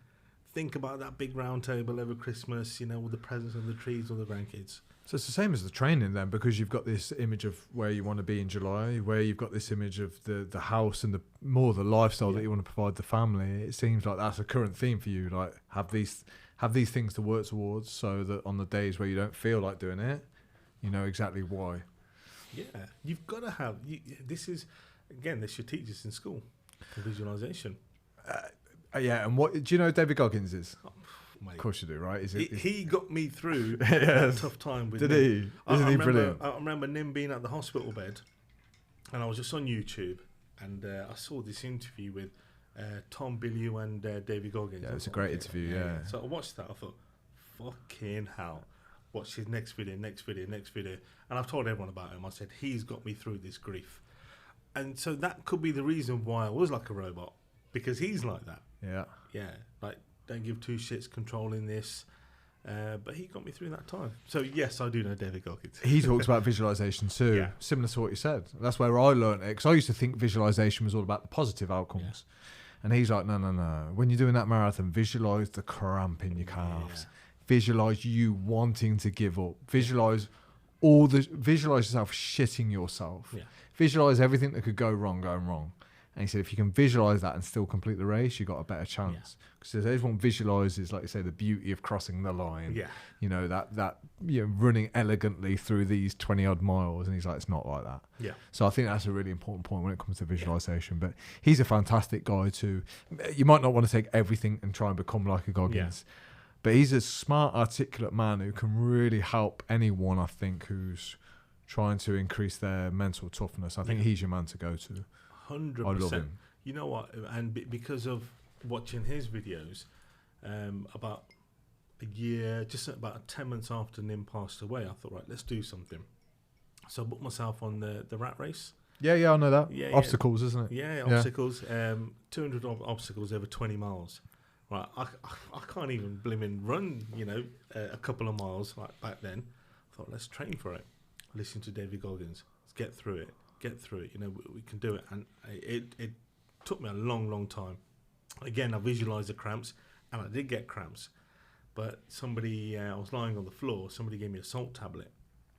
Think about that big round table over Christmas, all the presents on the trees, all the grandkids. So it's the same as the training then, because you've got this image of where you want to be in July, where you've got this image of the house and the lifestyle that you want to provide the family. It seems like that's a current theme for you. Like have these things to work towards, so that on the days where you don't feel like doing it, you know exactly why. Yeah, you've got to have. This is again, they should teach this in school for visualization. Yeah, and what do you know David Goggins is? Oh, mate. Of course you do, right? He got me through a tough time with Did Nim. he? Isn't he brilliant? I remember Nim being at the hospital bed, and I was just on YouTube, and I saw this interview with Tom Bilyeu and David Goggins. Yeah, it's a great interview, yeah. So I watched that. I thought, fucking hell. Watch his next video. And I've told everyone about him. I said, he's got me through this grief. And so that could be the reason why I was like a robot, because he's like that. Yeah. Yeah, like, don't give 2 shits controlling this. But he got me through that time. So, yes, I do know David Goggins. He talks about visualization too, Yeah. similar to what you said. That's where I learned it, because I used to think visualization was all about the positive outcomes. Yeah. And he's like, no. When you're doing that marathon, visualize the cramp in your calves. Yeah. Visualize you wanting to give up. Visualize yourself shitting yourself. Yeah. Visualize everything that could go wrong going wrong. And he said, if you can visualize that and still complete the race, you got a better chance. Because everyone visualizes, like you say, the beauty of crossing the line. Yeah. That running elegantly through these 20 odd miles. And he's like, it's not like that. Yeah. So I think that's a really important point when it comes to visualization. Yeah. But he's a fantastic guy too. You might not want to take everything and try and become like a Goggins. Yeah. But he's a smart, articulate man who can really help anyone, I think, who's trying to increase their mental toughness. I think he's your man to go to. 100%. I love him. You know what? And because of watching his videos, about a year, just about 10 months after Nim passed away, I thought, right, let's do something. So I booked myself on the rat race. Yeah, I know that. Yeah, obstacles, isn't it? Yeah, obstacles. 200 obstacles over 20 miles. Right, I can't even blimmin' run, a couple of miles like back then. I thought, let's train for it. Listen to David Goggins. Let's get through it. We can do it. And it took me a long, long time. Again, I visualised the cramps, and I did get cramps. But somebody, I was lying on the floor, somebody gave me a salt tablet,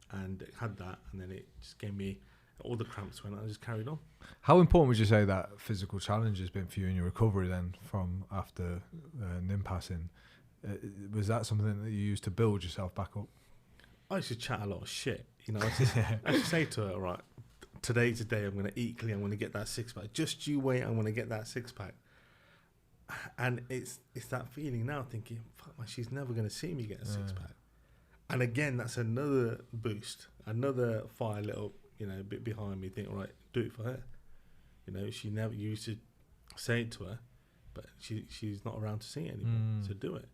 and it had that, and then it just gave me All the cramps went. I just carried on. How important would you say that physical challenge has been for you in your recovery then from after NIM passing? Was that something that you used to build yourself back up? I used to chat a lot of shit. You know, I used to say to her, right, today's the day I'm going to eat clean. I'm going to get that six pack. Just you wait. I'm going to get that six pack. And it's that feeling now, thinking, fuck man, she's never going to see me get a six pack. And again, that's another boost, another fire lit up, you know, a bit behind me. Think, right, do it for her. You know, she never used to say it to her, but she's not around to see it anymore. So do it.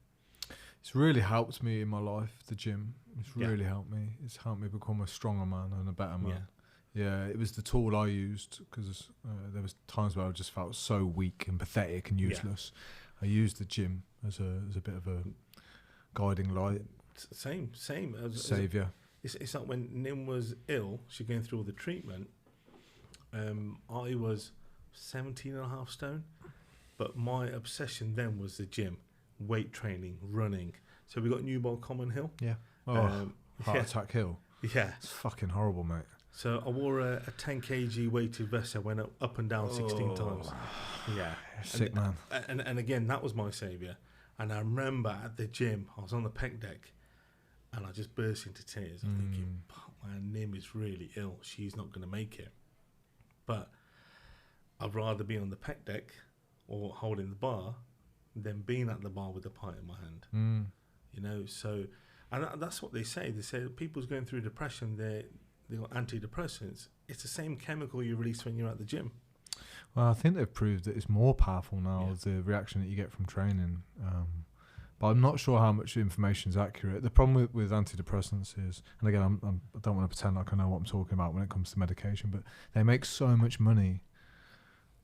It's really helped me in my life, the gym. It's really helped me. It's helped me become a stronger man and a better man. Yeah, it was the tool I used because there was times where I just felt so weak and pathetic and useless. I used the gym as a bit of a guiding light. Same. Saviour. It's like when Nim was ill, she was going through all the treatment. I was 17.5 stone, but my obsession then was the gym, weight training, running. So we got Newbold Common Hill. Yeah. Heart attack hill. Yeah. It's fucking horrible, mate. So I wore a 10 kg weighted vest. I went up and down 16 times. Yeah. Sick, man. And again, that was my saviour. And I remember at the gym, I was on the pec deck, and I just burst into tears. I'm thinking, man, Nim is really ill. She's not going to make it. But I'd rather be on the pec deck or holding the bar than being at the bar with a pint in my hand. You know, so, and that's what they say. They say people's going through depression, they got antidepressants. It's the same chemical you release when you're at the gym. Well, I think they've proved that it's more powerful now, the reaction that you get from training. But I'm not sure how much information is accurate. The problem with antidepressants is, and again, I don't want to pretend like I know what I'm talking about when it comes to medication, but they make so much money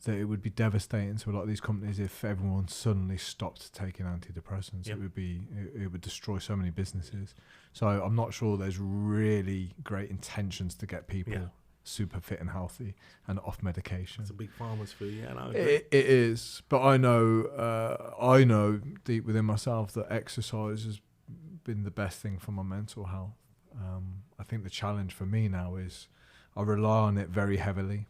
that it would be devastating to a lot of these companies if everyone suddenly stopped taking antidepressants. It would destroy so many businesses. So I'm not sure there's really great intentions to get people super fit and healthy and off medication. It's a big farmer's fee, It is, but I know deep within myself that exercise has been the best thing for my mental health. I think the challenge for me now is I rely on it very heavily,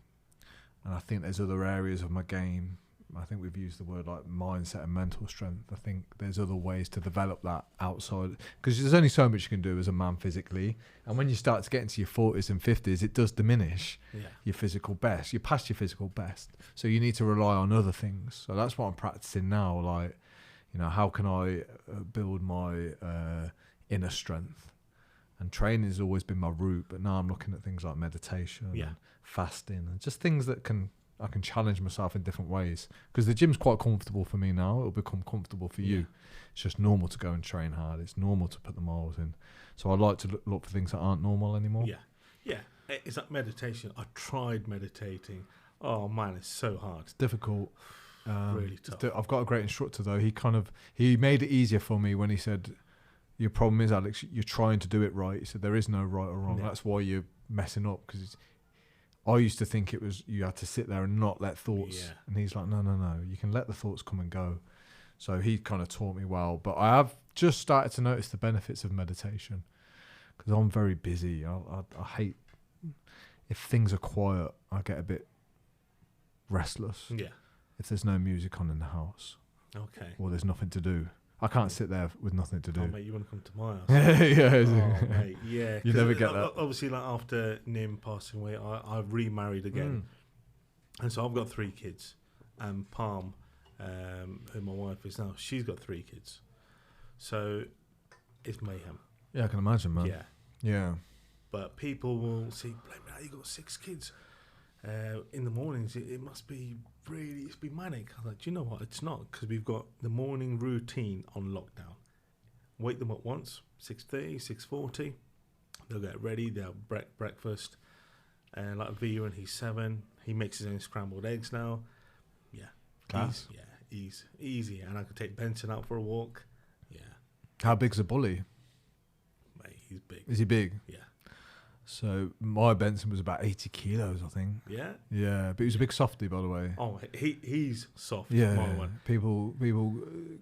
and I think there's other areas of my game. I think we've used the word like mindset and mental strength. I think there's other ways to develop that outside, because there's only so much you can do as a man physically, and when you start to get into your 40s and 50s, it does diminish your physical best. You're past your physical best, so you need to rely on other things. So that's what I'm practicing now. Like, you know, how can I build my inner strength? And training has always been my route, but now I'm looking at things like meditation, and fasting, and just things that I can challenge myself in different ways, because the gym's quite comfortable for me now. It'll become comfortable for you. It's just normal to go and train hard. It's normal to put the miles in. So I like to look for things that aren't normal anymore. Yeah. It's like meditation. I tried meditating. Oh man, it's so hard. It's difficult. Really tough. I've got a great instructor though. He made it easier for me when he said, "Your problem is, Alex, you're trying to do it right." He said, "There is no right or wrong. That's why you're messing up." Because I used to think it was you had to sit there and not let thoughts. And he's like, no, you can let the thoughts come and go. So he kind of taught me well. But I have just started to notice the benefits of meditation, because I'm very busy. I hate, if things are quiet, I get a bit restless. If there's no music on in the house. Or there's nothing to do. I can't sit there with nothing to do. Oh, mate, you want to come to my house? Oh, mate, yeah. You never get that. Obviously, like after Nim passing away, I've remarried again. And so I've got 3 kids. And Palm, who my wife is now, she's got 3 kids. So it's mayhem. Yeah, I can imagine, man. Yeah. But people will see, now you got 6 kids. In the mornings, it must be really, it's been manic. I was like, do you know what? It's not, because we've got the morning routine on lockdown. Wake them up once, 6:30, 6:40. They'll get ready, they'll breakfast. Like Via, and he's 7. He makes his own scrambled eggs now. Class. Easy. And I could take Benson out for a walk. How big's a bully? Mate, he's big. Is he big? Yeah. So my Benson was about 80 kilos, I think. Yeah? Yeah, but he was a big softie, by the way. Oh, he's soft. Yeah, people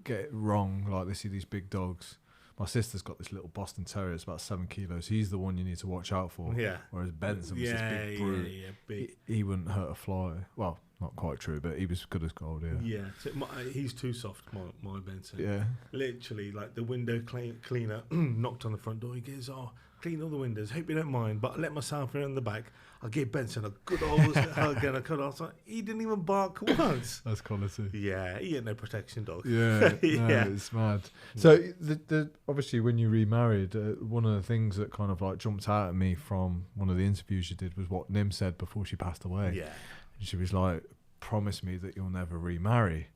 get it wrong. Like, they see these big dogs. my sister's got this little Boston Terrier. It's about 7 kilos. He's the one you need to watch out for. Yeah. Whereas Benson was this big brute. Big. He wouldn't hurt a fly. Well, not quite true, but he was good as gold. Yeah. So he's too soft, my Benson. Yeah. Literally, like the window cleaner knocked on the front door. He goes, "Oh, clean all the windows. Hope you don't mind, but I let myself in the back. I'll give Benson a good old hug and a cuddle." I was like, he didn't even bark once. That's quality. Yeah, he ain't no protection dog. Yeah, yeah. It's mad. So the obviously when you remarried, one of the things that kind of like jumped out at me from one of the interviews you did was what Nim said before she passed away. Yeah. And she was like, "Promise me that you'll never remarry."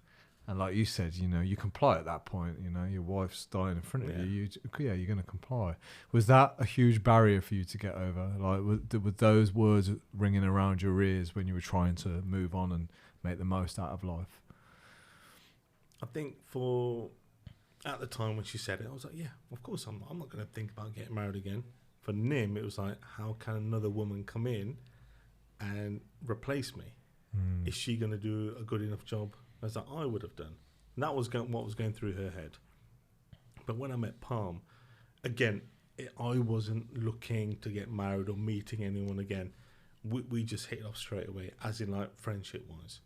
And like you said, you comply at that point. Your wife's dying in front of you. You're going to comply. Was that a huge barrier for you to get over? Like, were those words ringing around your ears when you were trying to move on and make the most out of life? I think at the time when she said it, I was like, yeah, of course I'm not going to think about getting married again. For Nim, it was like, how can another woman come in and replace me? Is she going to do a good enough job as that I would have done? And that was what was going through her head. But when I met Palm, again, I wasn't looking to get married or meeting anyone again. We just hit it off straight away, as in like friendship-wise.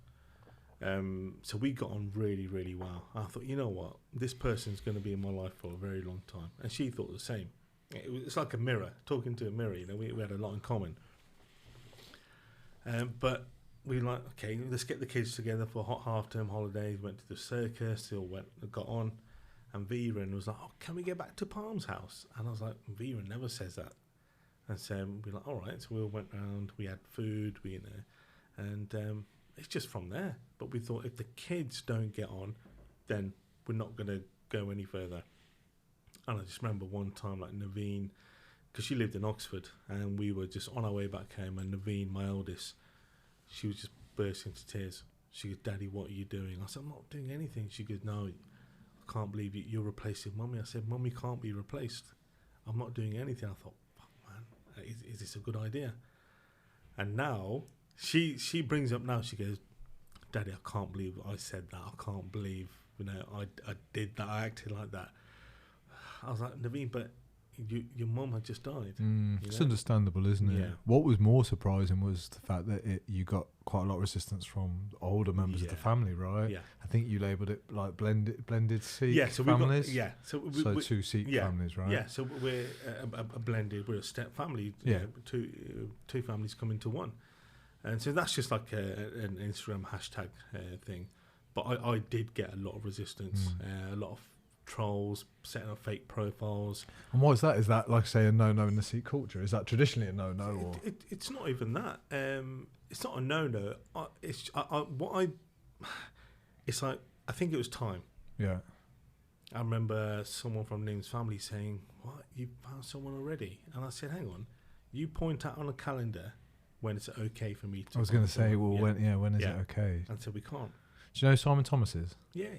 So we got on really, really well. I thought, you know what, this person's going to be in my life for a very long time. And she thought the same. It's like a mirror, talking to a mirror. We had a lot in common. But we were like, okay, let's get the kids together for half-term holidays. Went to the circus, they all got on. And Viren was like, oh, can we get back to Palm's house? And I was like, Viren never says that. And so we were like, all right. So we all went round, we had food, and it's just from there. But we thought if the kids don't get on, then we're not going to go any further. And I just remember one time, like Naveen, because she lived in Oxford, and we were just on our way back home, and Naveen, my eldest, she was just bursting into tears. She goes, "Daddy, what are you doing?" I said, "I'm not doing anything." She goes, "No, I can't believe you're replacing Mummy." I said, "Mummy can't be replaced. I'm not doing anything." I thought, fuck, man, is this a good idea? And now, she brings up now, she goes, "Daddy, I can't believe I said that. I can't believe, I did that. I acted like that." I was like, "Naveen, but your mum had just died." It's understandable, isn't it? Yeah. What was more surprising was the fact that you got quite a lot of resistance from older members of the family, right? Yeah. I think you labelled it like blended Sikh so families. So two Sikh families, right? Yeah, so we're a blended, we're a step family. Yeah. Two families come into one. And so that's just like an Instagram hashtag thing. But I did get a lot of resistance, a lot of trolls, setting up fake profiles. And what is that? Is that, like, say, a no-no in the Sikh culture? Is that traditionally a no-no? Or? It's not even that. It's not a no-no. It's like, I think it was time. Yeah. I remember someone from Nim's family saying, "What, you found someone already?" And I said, "Hang on, you point out on a calendar when it's okay for me to." I was going to say, well, when is it okay? And so we can't. Do you know Simon Thomas's? Yeah.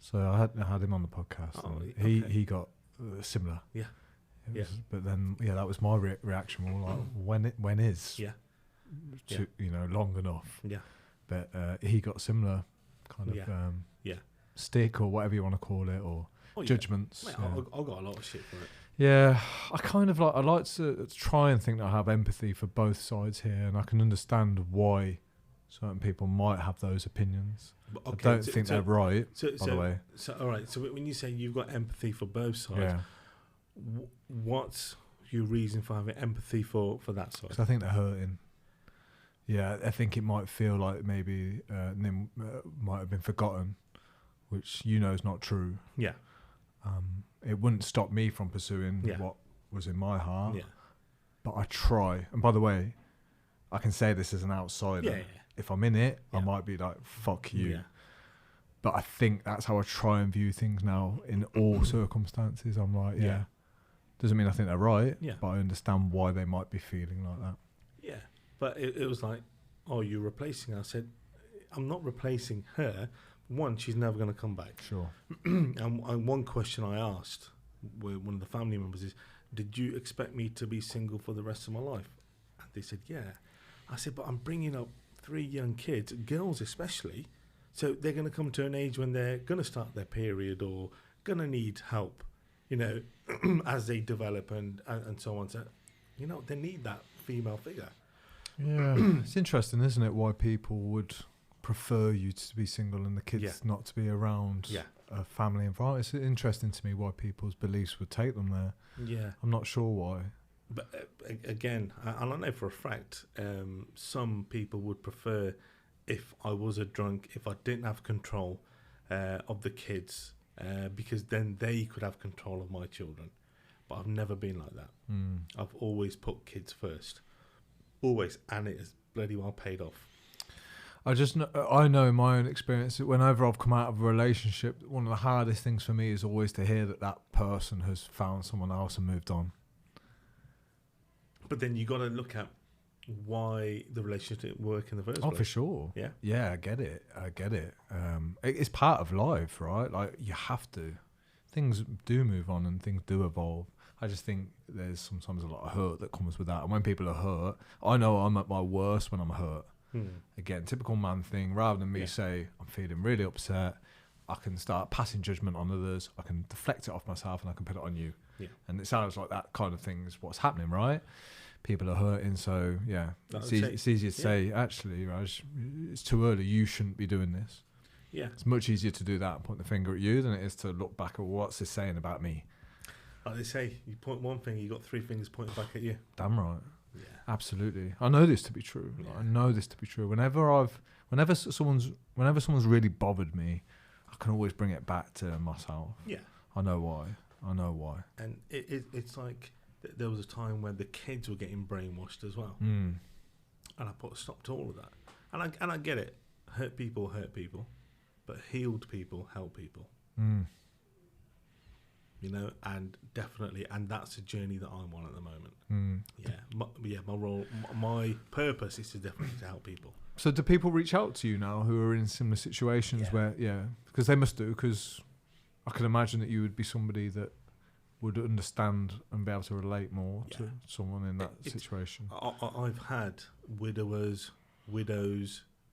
So I had him on the podcast. Oh, and he got similar. Yeah. But then, that was my reaction. More like, when is? Yeah. Long enough. Yeah. But he got similar kind of stick or whatever you want to call it, or judgments. Mate, I got a lot of shit for it. Yeah, I like to try and think that I have empathy for both sides here, and I can understand why certain people might have those opinions. I don't think they're right, by the way. So, all right, so when you say you've got empathy for both sides, what's your reason for having empathy for that side? 'Cause I think they're hurting. Yeah, I think it might feel like maybe Nim might have been forgotten, which is not true. Yeah. It wouldn't stop me from pursuing what was in my heart. Yeah. But I try. And by the way, I can say this as an outsider. Yeah. If I'm in it, I might be like, fuck you. Yeah. But I think that's how I try and view things now in all circumstances. I'm like, doesn't mean I think they're right, but I understand why they might be feeling like that. Yeah. But it was like, "Oh, you're replacing her." I said, "I'm not replacing her. One, she's never going to come back." Sure. And one question I asked one of the family members is, "Did you expect me to be single for the rest of my life?" And they said, "Yeah." I said, "But I'm bringing up 3 young kids, girls especially, so they're going to come to an age when they're going to start their period or going to need help. you know, as they develop and so on. So, you know, they need that female figure. Yeah, it's interesting, isn't it? Why people would prefer you to be single and the kids not to be around a family environment. It's interesting to me why people's beliefs would take them there. Yeah, I'm not sure why. But again, I know for a fact, some people would prefer if I was a drunk, if I didn't have control of the kids, because then they could have control of my children. But I've never been like that. I've always put kids first. Always. And it has bloody well paid off. I know in my own experience that whenever I've come out of a relationship, one of the hardest things for me is always to hear that person has found someone else and moved on. But then you got to look at why the relationship didn't work in the first place. Oh, for sure. Yeah. Yeah, I get it. It's part of life, right? Like, you have to. Things do move on and things do evolve. I just think there's sometimes a lot of hurt that comes with that. And when people are hurt, I know I'm at my worst when I'm hurt. Again, typical man thing. Rather than me say, I'm feeling really upset, I can start passing judgment on others. I can deflect it off myself and I can put it on you. Yeah. And it sounds like that kind of thing is what's happening, right? People are hurting, so it's easier to say, actually, Raj, it's too early. You shouldn't be doing this. Yeah. It's much easier to do that and point the finger at you than it is to look back at what's this saying about me. Like they say, you point one finger, you got three fingers pointing back at you. Damn right. Yeah. Absolutely. I know this to be true. Yeah. I know this to be true. Whenever someone's really bothered me, I can always bring it back to myself. Yeah. I know why. And it's like there was a time when the kids were getting brainwashed as well. And I put a stop to all of that. And I get it. Hurt people, but healed people help people. You know, and definitely, and that's a journey that I'm on at the moment. My role, my purpose is to definitely to help people. So do people reach out to you now who are in similar situations where, because they must do, because I can imagine that you would be somebody that would understand and be able to relate more to someone in that situation. I've had widows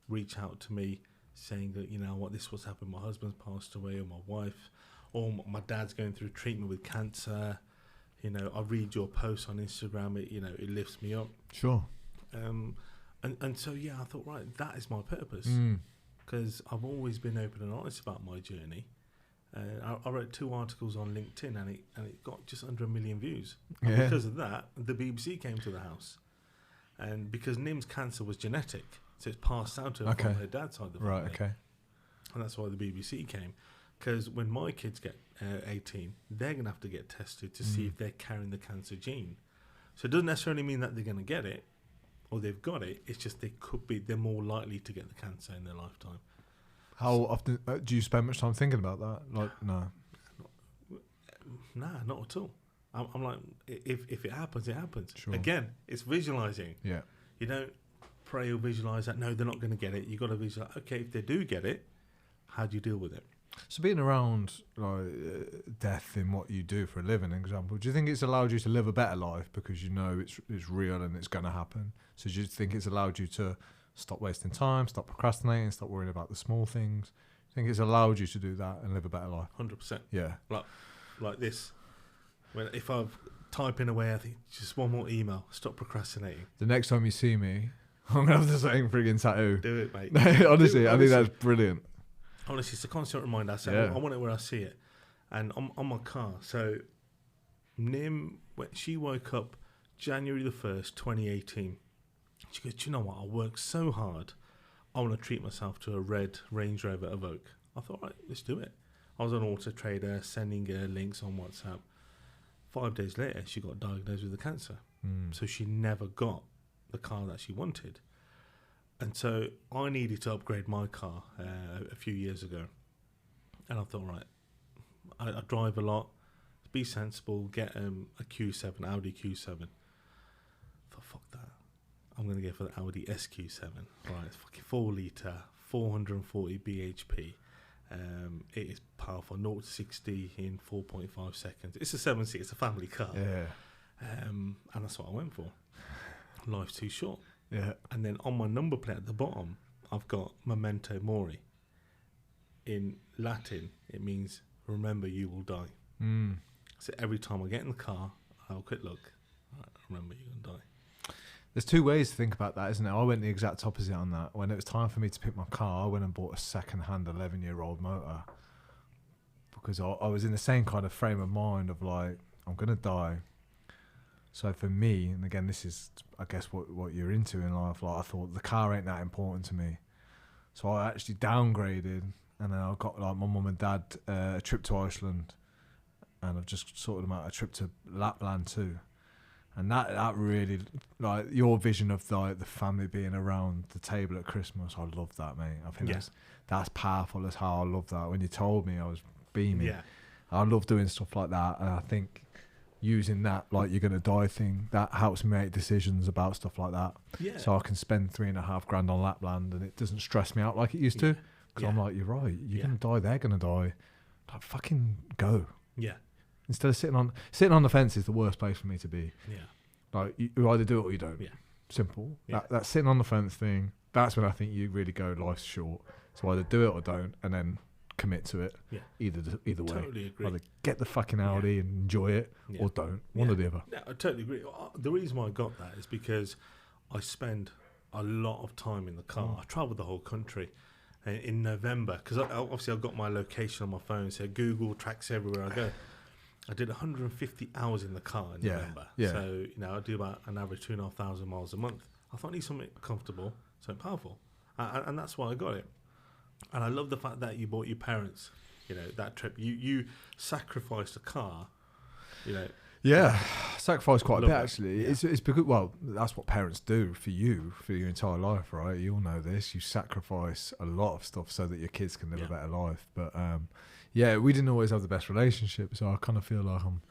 reach out to me saying that, you know what, this was happened, my husband's passed away, or my wife, or my dad's going through treatment with cancer. You know, I read your posts on Instagram, it lifts me up. Sure. And so, I thought, right, that is my purpose. Because I've always been open and honest about my journey. I wrote 2 articles on LinkedIn and it got just under 1 million views. And because of that, the BBC came to the house. And because Nim's cancer was genetic, so it's passed down to her from her dad's side of the family. Right, okay. And that's why the BBC came. Because when my kids get 18, they're going to have to get tested to see if they're carrying the cancer gene. So it doesn't necessarily mean that they're going to get it or they've got it. It's just they're more likely to get the cancer in their lifetime. How often do you spend much time thinking about that? Like, no. Nah, not at all. I'm like, if it happens, it happens. Sure. Again, it's visualizing. Yeah. You don't pray or visualize that. No, they're not going to get it. You got to visualize. Okay, if they do get it, how do you deal with it? So being around death in what you do for a living, example, do you think it's allowed you to live a better life because you know it's real and it's going to happen? So do you think it's allowed you to stop wasting time, stop procrastinating, stop worrying about the small things? Do you think it's allowed you to do that and live a better life? 100%. Yeah. Like this. If I'm typing away, I think just one more email. Stop procrastinating. The next time you see me, I'm going to have the same frigging tattoo. Do it, mate. Honestly, I think that's brilliant. Honestly, it's a constant reminder. I want it where I see it. And on my car. So, Nim, when she woke up January the 1st, 2018. She goes, do you know what? I worked so hard. I want to treat myself to a red Range Rover Evoque. I thought, right, let's do it. I was on Auto Trader, sending her links on WhatsApp. 5 days later, she got diagnosed with the cancer. So she never got the car that she wanted. And so I needed to upgrade my car a few years ago. And I thought, right, I drive a lot, be sensible, get a Q7, Audi Q7. I thought, fuck that. I'm going to go for the Audi SQ7. Right, it's fucking 4 litre, 440 bhp. It is powerful, 0 to 60 in 4.5 seconds. It's a 7-seat, it's a family car. Yeah. And that's what I went for. Life's too short. Yeah. And then on my number plate at the bottom, I've got Memento Mori. In Latin, it means remember you will die. So every time I get in the car, I have a quick look. I remember you're going to die. There's two ways to think about that, isn't it? I went the exact opposite on that. When it was time for me to pick my car, I went and bought a second-hand 11-year-old motor because I was in the same kind of frame of mind of like, I'm going to die. So for me, and again, this is, I guess, what you're into in life, like I thought the car ain't that important to me. So I actually downgraded, and then I got like my mum and dad a trip to Iceland, and I've just sorted them out a trip to Lapland too. And that really, like your vision of like the family being around the table at Christmas, I love that, mate. I think that's powerful as how I love that. When you told me, I was beaming. Yeah. I love doing stuff like that, and I think using that like you're gonna die thing, that helps me make decisions about stuff like that. Yeah. So I can spend $3,500 on Lapland, and it doesn't stress me out like it used to. Because I'm like, you're right. You're gonna die. They're gonna die. Like fucking go. Yeah. Instead of sitting on the fence is the worst place for me to be. Yeah. Like you either do it or you don't. Yeah. Simple. Yeah. That sitting on the fence thing. That's when I think you really go life's short. So either do it or don't, and then commit to it. Yeah. Either way. Totally agree. Either get the fucking Audi and enjoy it, or don't. One or the other. Yeah, I totally agree. The reason why I got that is because I spend a lot of time in the car. I travel the whole country. In November, because obviously I've got my location on my phone, so Google tracks everywhere I go. I did 150 hours in the car in November. Yeah. So, I do about an average 2,500 miles a month. I thought I need something comfortable, something powerful. And that's why I got it. And I love the fact that you bought your parents, that trip. You sacrificed a car, Yeah, sacrifice quite a bit actually. Yeah. It's because, well, that's what parents do for you for your entire life, right? You all know this. You sacrifice a lot of stuff so that your kids can live a better life. But we didn't always have the best relationship, so I kind of feel like I'm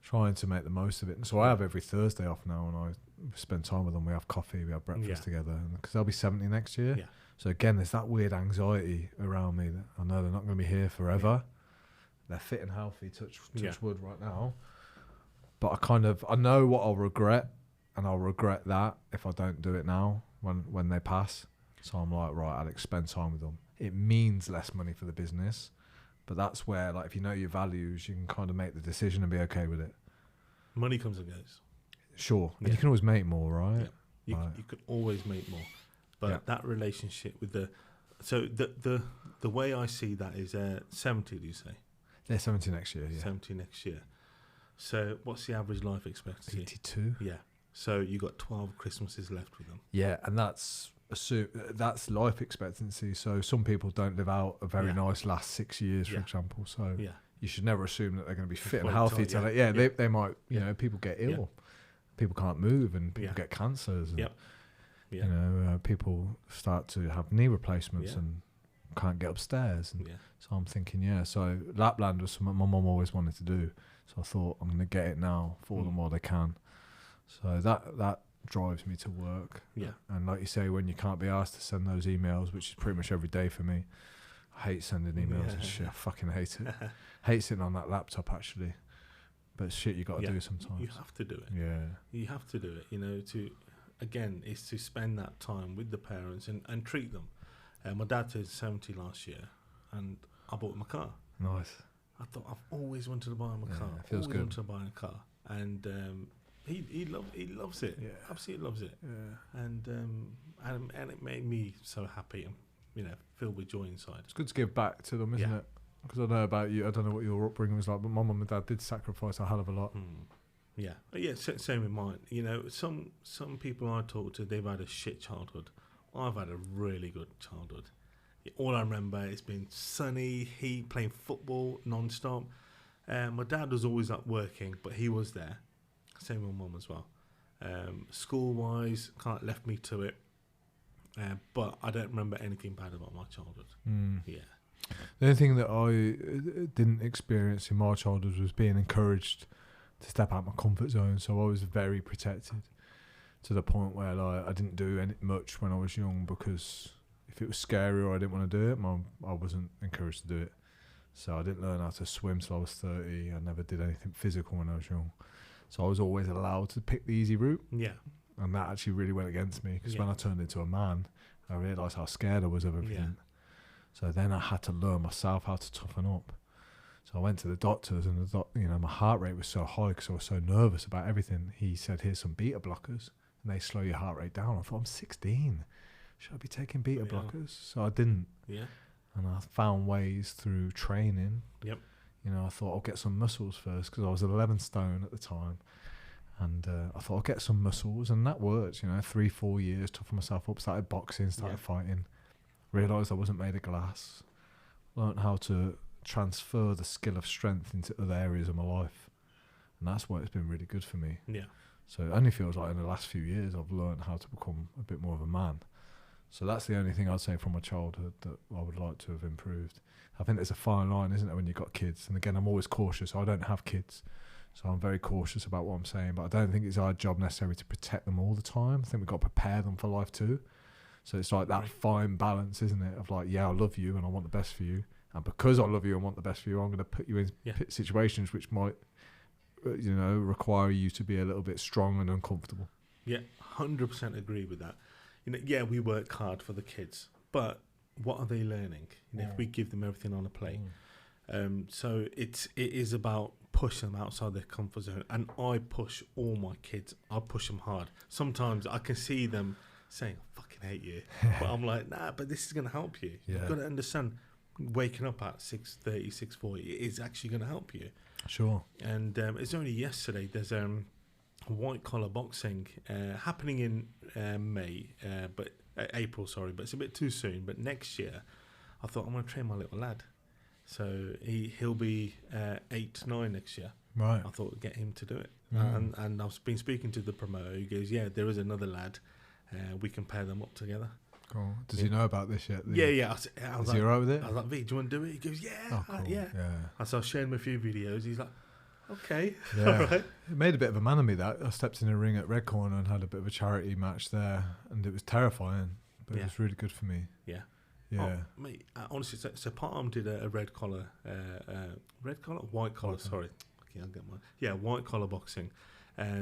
trying to make the most of it. And so I have every Thursday off now, and I spend time with them. We have coffee, we have breakfast together, because they'll be 70 next year. Yeah. So again, there's that weird anxiety around me that I know they're not going to be here forever. They're fit and healthy, touch wood right now. But I know what I'll regret, and I'll regret that if I don't do it now when they pass. So I'm like, right, Alex, spend time with them. It means less money for the business, but that's where, like, if you know your values, you can kind of make the decision and be okay with it. Money comes and goes. Sure. And you can always make more, right? Yeah. You can always make more. But that relationship with the way I see that is 70, do you say? They're 70 next year, 70 next year. So what's the average life expectancy? 82. Yeah. So you got 12 Christmases left with them. Yeah, and that's life expectancy. So some people don't live out a very nice last 6 years, for example. So you should never assume that they're going to be fit and healthy. They might, people get ill. People can't move, and people get cancers. And, people start to have knee replacements and can't get upstairs. And so I'm thinking, so Lapland was something my mum always wanted to do. So I thought, I'm going to get it now for them while they can. So that drives me to work. Yeah. And like you say, when you can't be asked to send those emails, which is pretty much every day for me, I hate sending emails and shit. I fucking hate it. Hate sitting on that laptop, actually. But it's shit you got to do sometimes. You have to do it. Yeah. You have to do it, is to spend that time with the parents and treat them. My dad turned 70 last year, and I bought him a car. Nice. I thought, I've always wanted to buy him a car. Feels good. Wanted to buy a car, and he loves it. Yeah. Absolutely loves it. Yeah. And it made me so happy and filled with joy inside. It's good to give back to them, isn't it? Because I know about you. I don't know what your upbringing was like, but my mum and dad did sacrifice a hell of a lot. Yeah. Same with mine. Some people I talk to, they've had a shit childhood. I've had a really good childhood. All I remember is being sunny, heat, playing football non-stop. My dad was always up working, but he was there. Same with mum as well. School-wise, kind of left me to it. But I don't remember anything bad about my childhood. Yeah. The only thing that I didn't experience in my childhood was being encouraged to step out my comfort zone. So I was very protected to the point where I didn't do much when I was young, because if it was scary or I didn't want to do it, I wasn't encouraged to do it. So I didn't learn how to swim till I was 30. I never did anything physical when I was young. So I was always allowed to pick the easy route. Yeah. And that actually really went against me, because when I turned into a man, I realised how scared I was of everything. So then I had to learn myself how to toughen up. So I went to the doctors, and my heart rate was so high because I was so nervous about everything. He said, "Here's some beta blockers, and they slow your heart rate down." I thought, I'm 16. Should I be taking beta blockers? So I didn't. Yeah. And I found ways through training. Yep. I thought I'll get some muscles first because I was 11 stone at the time. And I thought I'll get some muscles, and that worked. 3-4 years, toughened myself up, started boxing, started fighting. Realised I wasn't made of glass. Learned how to transfer the skill of strength into other areas of my life. And that's why it's been really good for me. Yeah. So it only feels like in the last few years I've learned how to become a bit more of a man. So that's the only thing I'd say from my childhood that I would like to have improved. I think there's a fine line, isn't there, when you've got kids? And again, I'm always cautious. I don't have kids, so I'm very cautious about what I'm saying. But I don't think it's our job necessarily to protect them all the time. I think we've got to prepare them for life too. So it's like that fine balance, isn't it? Of like, yeah, I love you and I want the best for you. And because I love you and want the best for you, I'm going to put you in situations which might, require you to be a little bit strong and uncomfortable. Yeah, 100% agree with that. We work hard for the kids, but what are they learning? If we give them everything on a plate. So it is about pushing them outside their comfort zone. And I push all my kids. I push them hard. Sometimes I can see them saying, "I fucking hate you." But I'm like, nah, but this is going to help you. You've got to understand, waking up at 6:30, 6:40 is actually going to help you. Sure. And it's only yesterday, there's white collar boxing happening in April, but it's a bit too soon. But next year, I thought I'm going to train my little lad. So he'll be 8, 9 next year. Right. I thought get him to do it. And I've been speaking to the promoter. He goes, "Yeah, there is another lad. We can pair them up together." Cool. Does he know about this yet? Yeah. I was is he all right with it? I was like, "V, do you want to do it?" He goes, "Yeah, oh, cool. yeah." So I showed him a few videos. He's like, "Okay." Yeah. All right. It made a bit of a man of me, that. I stepped in a ring at Red Corner and had a bit of a charity match there, and it was terrifying, but it was really good for me. Yeah. Yeah. Oh, mate, honestly, so Palm did a white collar, sorry. Okay, I'll get mine. Yeah, white collar boxing.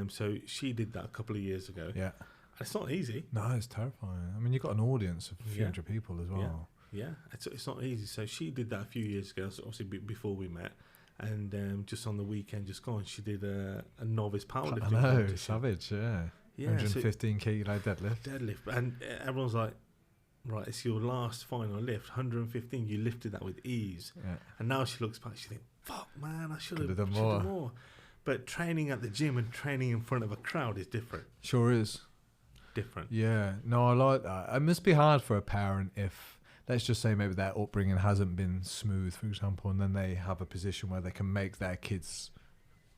So she did that a couple of years ago. Yeah. It's not easy. No, it's terrifying. I mean, you've got an audience of a few hundred people as well. Yeah, it's not easy. So she did that a few years ago, so obviously before we met. And just on the weekend just gone, she did a novice powerlifting competition. Savage, yeah. 115 kilo deadlift. And everyone's like, right, it's your last final lift, 115. You lifted that with ease. Yeah. And now she looks back, she thinks, fuck, man, I should have done more. But training at the gym and training in front of a crowd is different. Sure is. Different. Yeah. No, I like that. It must be hard for a parent if, let's just say maybe their upbringing hasn't been smooth, for example, and then they have a position where they can make their kids'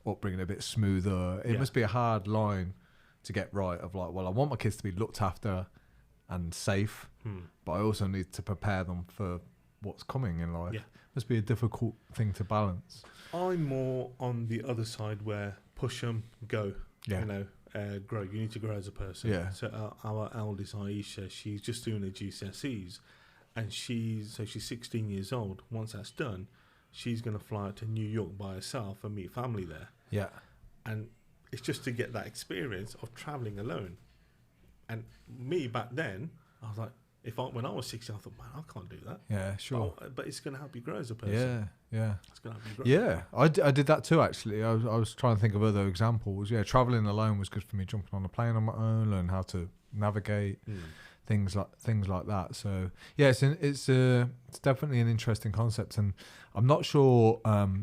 upbringing a bit smoother. It must be a hard line to get right of like, well, I want my kids to be looked after and safe, but I also need to prepare them for what's coming in life. Must be a difficult thing to balance. I'm more on the other side where push them, go. Grow. You need to grow as a person. Yeah. So our eldest Aisha, she's just doing her GCSEs, and she's 16 years old. Once that's done, she's going to fly out to New York by herself and meet family there. Yeah. And it's just to get that experience of traveling alone. And me back then, I was like, when I was 16, I thought, man, I can't do that. Yeah, sure. But it's going to help you grow as a person. Yeah. It's going to help you grow. Yeah, I did that too, actually. I was trying to think of other examples. Yeah, traveling alone was good for me. Jumping on a plane on my own, learn how to navigate, things like that. So yeah, it's definitely an interesting concept, and I'm not sure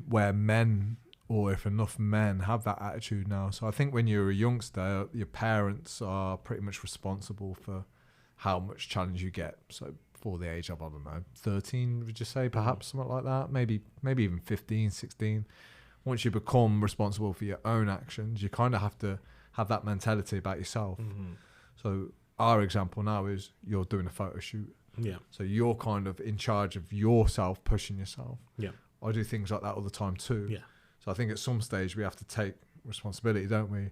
where men, or if enough men have that attitude now. So I think when you're a youngster, your parents are pretty much responsible for how much challenge you get. So for the age of, I don't know, 13, would you say, perhaps, something like that? Maybe even 15, 16. Once you become responsible for your own actions, you kind of have to have that mentality about yourself. Mm-hmm. So our example now is you're doing a photo shoot. Yeah. So you're kind of in charge of yourself, pushing yourself. Yeah. I do things like that all the time too. Yeah. So I think at some stage we have to take responsibility, don't we?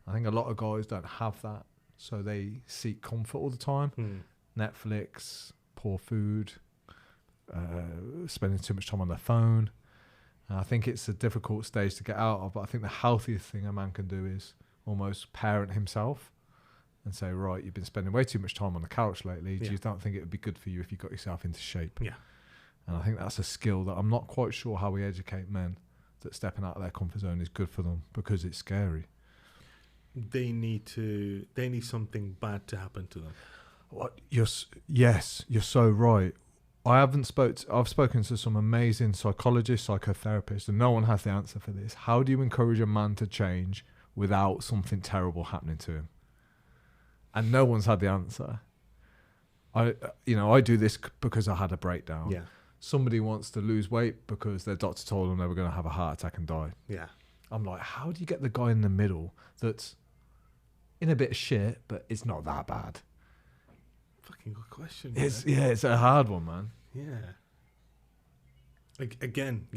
I think a lot of guys don't have that. So they seek comfort all the time. Netflix, poor food, spending too much time on their phone. I think it's a difficult stage to get out of, but I think the healthiest thing a man can do is almost parent himself and say, right, you've been spending way too much time on the couch lately. Do you don't think it would be good for you if you got yourself into shape? Yeah. And I think that's a skill that I'm not quite sure how we educate men, that stepping out of their comfort zone is good for them because it's scary. They need something bad to happen to them. Yes, you're so right. I've spoken to some amazing psychologists, psychotherapists, and no one has the answer for this. How do you encourage a man to change without something terrible happening to him? And no one's had the answer. I do this because I had a breakdown. Yeah. Somebody wants to lose weight because their doctor told them they were going to have a heart attack and die. Yeah. I'm like, how do you get the guy in the middle that's in a bit of shit, but it's not that bad? Fucking good question. It's a hard one, man. Yeah. Again,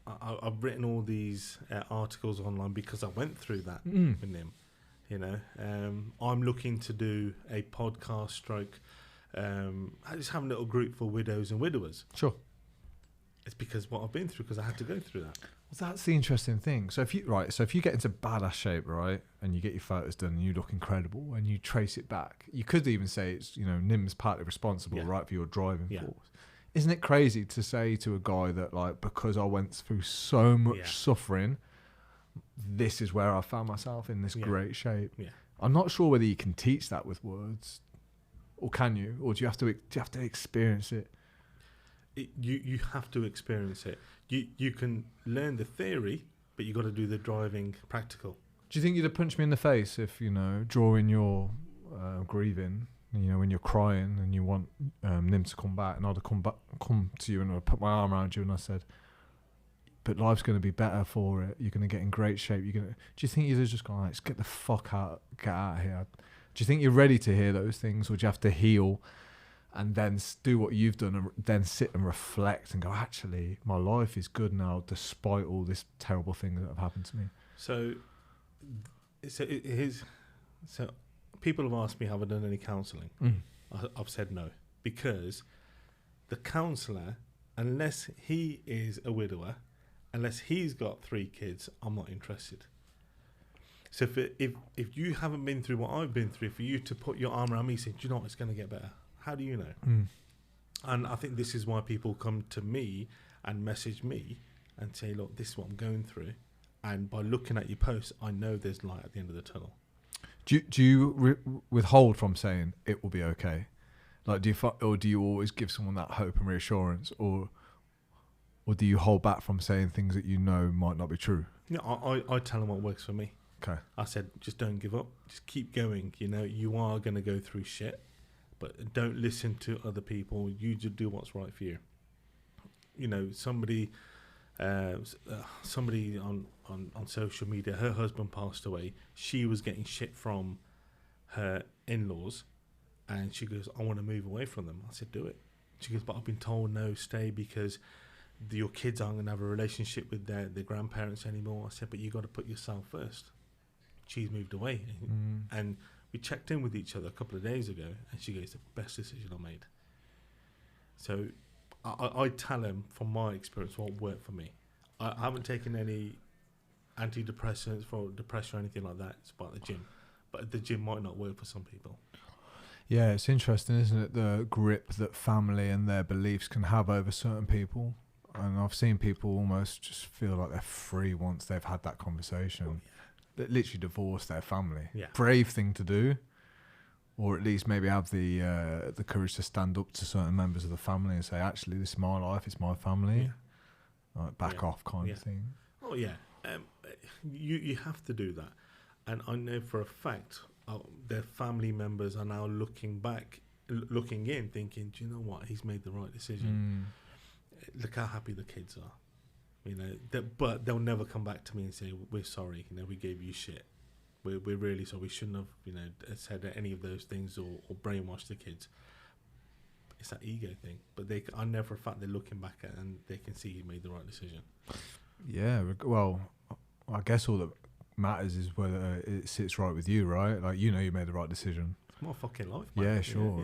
I've written all these articles online because I went through that with him. I'm looking to do a podcast stroke. I just have a little group for widows and widowers. Sure. It's because what I've been through, because I had to go through that. Well, that's the interesting thing. So if you get into badass shape, right, and you get your photos done and you look incredible and you trace it back, you could even say it's, Nim's partly responsible, right, for your driving force. Isn't it crazy to say to a guy that, like, because I went through so much suffering, this is where I found myself in this great shape? Yeah. I'm not sure whether you can teach that with words, or can you, or do you have to experience it? You have to experience it. You can learn the theory, but you got to do the driving practical. Do you think you'd have punched me in the face if, during your grieving, when you're crying and you want Nim to come back, and I'd have come to you and I'd put my arm around you and I said, but life's going to be better for it. You're going to get in great shape. Do you think you'd have just gone, like, get the fuck out, get out of here? Do you think you're ready to hear those things, or do you have to heal and then do what you've done and then sit and reflect and go, actually, my life is good now despite all this terrible things that have happened to me? So people have asked me, have I done any counselling? I've said no, because the counsellor, unless he is a widower, unless he's got 3 kids, I'm not interested. So if you haven't been through what I've been through, for you to put your arm around me and say, do you know what, it's going to get better? How do you know? And I think this is why people come to me and message me and say, look, this is what I'm going through. And by looking at your posts, I know there's light at the end of the tunnel. Do you withhold from saying it will be okay? Like, do you always give someone that hope and reassurance, or do you hold back from saying things that might not be true? Yeah, I tell them what works for me. Okay. I said, just don't give up. Just keep going. You are going to go through shit, but don't listen to other people. You just do what's right for you. Somebody on social media, her husband passed away. She was getting shit from her in-laws, and she goes, I want to move away from them. I said, do it. She goes, but I've been told no, stay, because your kids aren't going to have a relationship with their grandparents anymore. I said, but you got to put yourself first. She's moved away, and we checked in with each other a couple of days ago, and she goes, the best decision I made. So I tell him from my experience what worked for me. I haven't taken any antidepressants for depression or anything like that. It's about the gym, but the gym might not work for some people. Yeah, it's interesting, isn't it? The grip that family and their beliefs can have over certain people. And I've seen people almost just feel like they're free once they've had that conversation. Oh, yeah. They literally divorce their family. Yeah. Brave thing to do, or at least maybe have the courage to stand up to certain members of the family and say, actually, this is my life, it's my family. Yeah. Like, back off kind of thing. Oh, yeah. You have to do that. And I know for a fact their family members are now looking in, thinking, do you know what? He's made the right decision. Look how happy the kids are. But they'll never come back to me and say, we're sorry, we gave you shit. We're really sorry. We shouldn't have, said any of those things or brainwashed the kids. It's that ego thing. But I know for a fact they're looking back at it and they can see he made the right decision. Yeah, well, I guess all that matters is whether it sits right with you, right? Like, you made the right decision. It's my fucking life, man. Yeah, sure.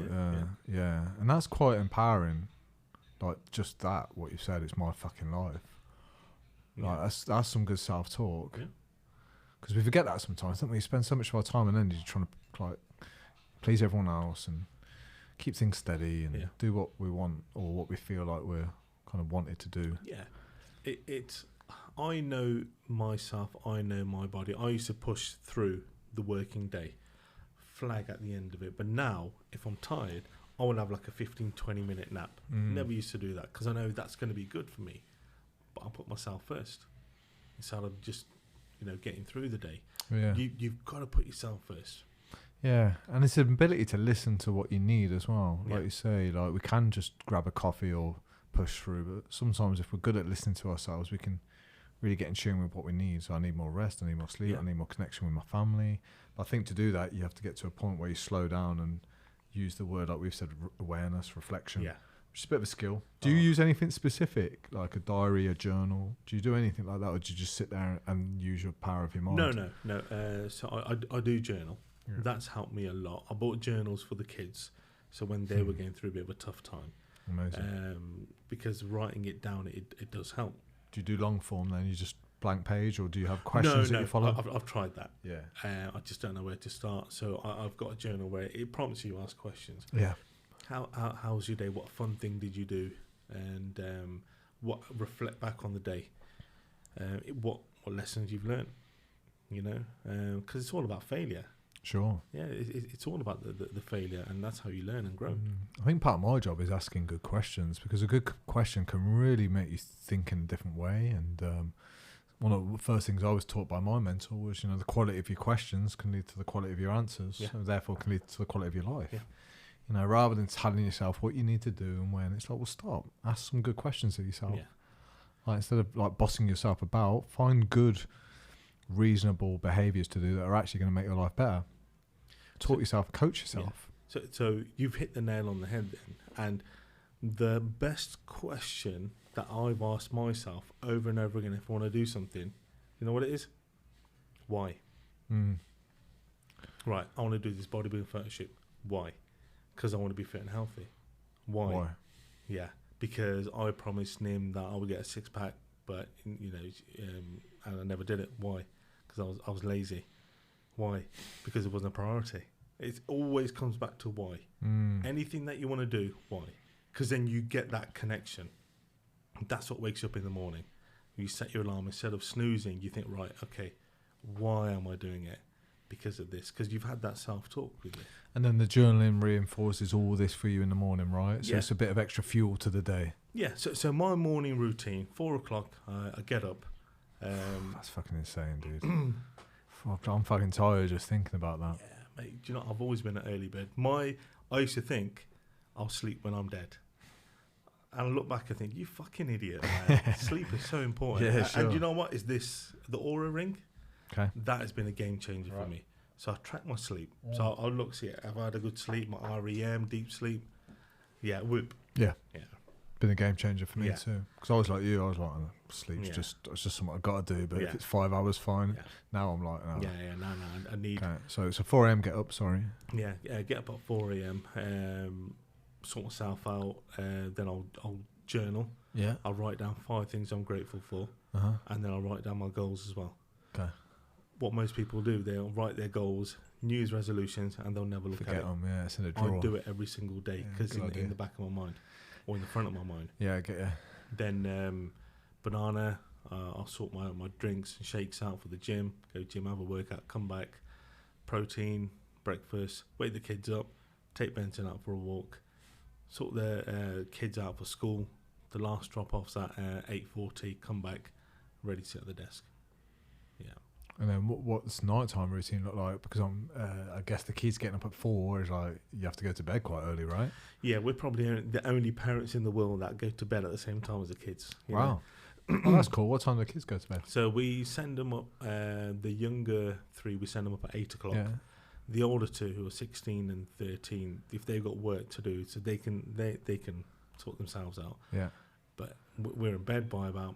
Yeah. And that's quite empowering. Like, just that, what you said, it's my fucking life. Like, that's some good self-talk. Yeah. Because we forget that sometimes, don't we? We spend so much of our time and energy trying to, like, please everyone else and keep things steady and Yeah. do what we want or what we feel like we're kind of wanted to do. Yeah, it's. I know myself. I know my body. I used to push through the working day, flag at the end of it. But now, if I'm tired, I will have like a 15, 20-minute nap. Never used to do that because I know that's going to be good for me. But I'll put myself first instead of just, getting through the day. Yeah. You've got to put yourself first. Yeah, and it's an ability to listen to what you need as well. Like Yeah. you say, like we can just grab a coffee or push through, but sometimes if we're good at listening to ourselves, we can really get in tune with what we need. So I need more rest, I need more sleep, Yeah. I need more connection with my family. But I think to do that, you have to get to a point where you slow down and use the word, like we've said, awareness, reflection. Yeah. Which is a bit of a skill. Do you use anything specific, like a diary, a journal? Do you do anything like that, or do you just sit there and use your power of your mind? No. So I do journal. Yeah. That's helped me a lot. I bought journals for the kids, so when they were going through a bit of a tough time, Amazing. because writing it down, it does help. Do you do long form then? You just blank page, or do you have questions that you follow? I've tried that. Yeah. I just don't know where to start. So I've got a journal where it prompts you to ask questions. Yeah. How was your day? What fun thing did you do? And what reflect back on the day. What lessons you've learned? Because it's all about failure. Sure. Yeah, it's all about the failure, and that's how you learn and grow. I think part of my job is asking good questions, because a good question can really make you think in a different way. And one of the first things I was taught by my mentor was, the quality of your questions can lead to the quality of your answers, Yeah. and therefore can lead to the quality of your life. Yeah. Rather than telling yourself what you need to do and when, it's like, well, stop. Ask some good questions of yourself. Yeah. Like, instead of like bossing yourself about, find good, reasonable behaviours to do that are actually going to make your life better. Talk yourself, coach yourself. Yeah. So you've hit the nail on the head then. And the best question that I've asked myself over and over again, if I want to do something, you know what it is? Why? Right, I want to do this bodybuilding photo shoot. Why? Because I want to be fit and healthy. Why? Yeah, because I promised Nim that I would get a six-pack, but and I never did it. Why? Because I was lazy. Why? Because it wasn't a priority. It always comes back to why. Anything that you want to do, why? Because then you get that connection. That's what wakes you up in the morning. You set your alarm. Instead of snoozing, you think, right, okay, why am I doing it? Because of this. Because you've had that self-talk with you. And then the journaling reinforces all this for you in the morning, right? So Yeah. it's a bit of extra fuel to the day. Yeah, so my morning routine, 4 o'clock, I get up. That's fucking insane, dude. I'm fucking tired just thinking about that. Yeah, mate, do you know, I've always been an early bed. I used to think I'll sleep when I'm dead. And I look back and think, you fucking idiot, man. Sleep is so important. Yeah, sure. And you know what? Is this the Aura ring? Okay. That has been a game changer for me. So I track my sleep. So I'll look, see, have I had a good sleep? My REM, deep sleep? Yeah, whoop. Yeah. Yeah. Been a game changer for me Yeah. too. Because I was like you, I was like, sleep's Yeah. it's just something I've got to do. But Yeah. if it's 5 hours, fine. Yeah. Now I'm like, no. No, I need... Okay. So it's a 4 a.m. get up, sorry. Yeah, get up at 4 a.m, sort myself out, then I'll journal. Yeah. I'll write down 5 things I'm grateful for, and then I'll write down my goals as well. Okay. What most people do, they'll write their goals, New Year's resolutions, and they'll never look Forget at it. them, yeah, it's in a drawer. I do it every single day Yeah, because good in the back of my mind, or in the front of my mind. Yeah, I get you. Then banana, I'll sort my drinks and shakes out for the gym, go gym, have a workout, come back, protein, breakfast, wake the kids up, take Benton out for a walk, sort the kids out for school, the last drop-off's at 8:40, come back, ready to sit at the desk. Yeah. And then what's nighttime routine look like? Because I guess the kids getting up at 4 is like, you have to go to bed quite early, right? Yeah, we're probably the only parents in the world that go to bed at the same time as the kids. you know. Wow. Oh, that's cool. What time do the kids go to bed? So we send them up, the younger 3, we send them up at 8 o'clock. Yeah. The older 2, who are 16 and 13, if they've got work to do, so they can sort themselves out. Yeah. But we're in bed by about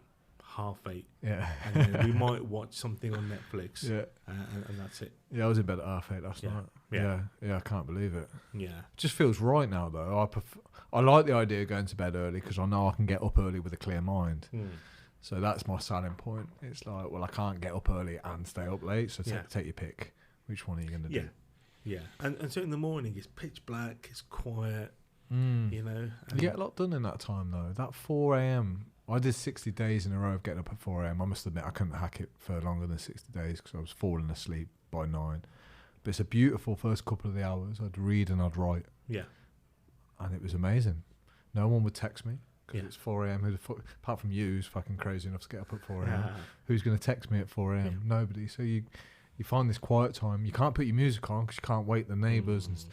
8:30. Yeah. And then we might watch something on Netflix. Yeah. And that's it. Yeah, I was in bed at 8:30 last Yeah. night. Yeah. Yeah, I can't believe it. Yeah. It just feels right now, though. I like the idea of going to bed early because I know I can get up early with a clear mind. So that's my selling point. It's like, well, I can't get up early and stay up late, so take your pick. Which one are you going to do? Yeah, and so in the morning it's pitch black, it's quiet, Mm. you know. You get a lot done in that time though. That 4 a.m. I did 60 days in a row of getting up at 4 a.m. I must admit I couldn't hack it for longer than 60 days because I was falling asleep by 9. But it's a beautiful first couple of the hours. I'd read and I'd write. Yeah. And it was amazing. No one would text me because Yeah. it's 4 a.m. Apart from you, who's fucking crazy enough to get up at 4 a.m. Yeah. Who's going to text me at 4 a.m.? Yeah. Nobody. So you find this quiet time. You can't put your music on because you can't wake the neighbours. And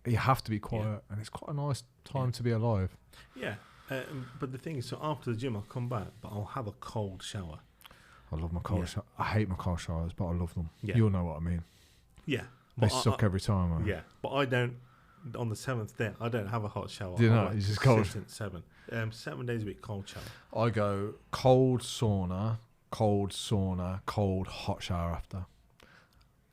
you have to be quiet. And it's quite a nice time to be alive. Yeah. But the thing is, so after the gym, I'll come back, but I'll have a cold shower. I love my cold shower. I hate my cold showers, but I love them. Yeah. You'll know what I mean. Yeah. They suck every time. Man. Yeah. But I don't, on the 7th day, I don't have a hot shower. Do you know? It's just cold. 7. 7 days a week, cold shower. I go cold sauna, cold hot shower after.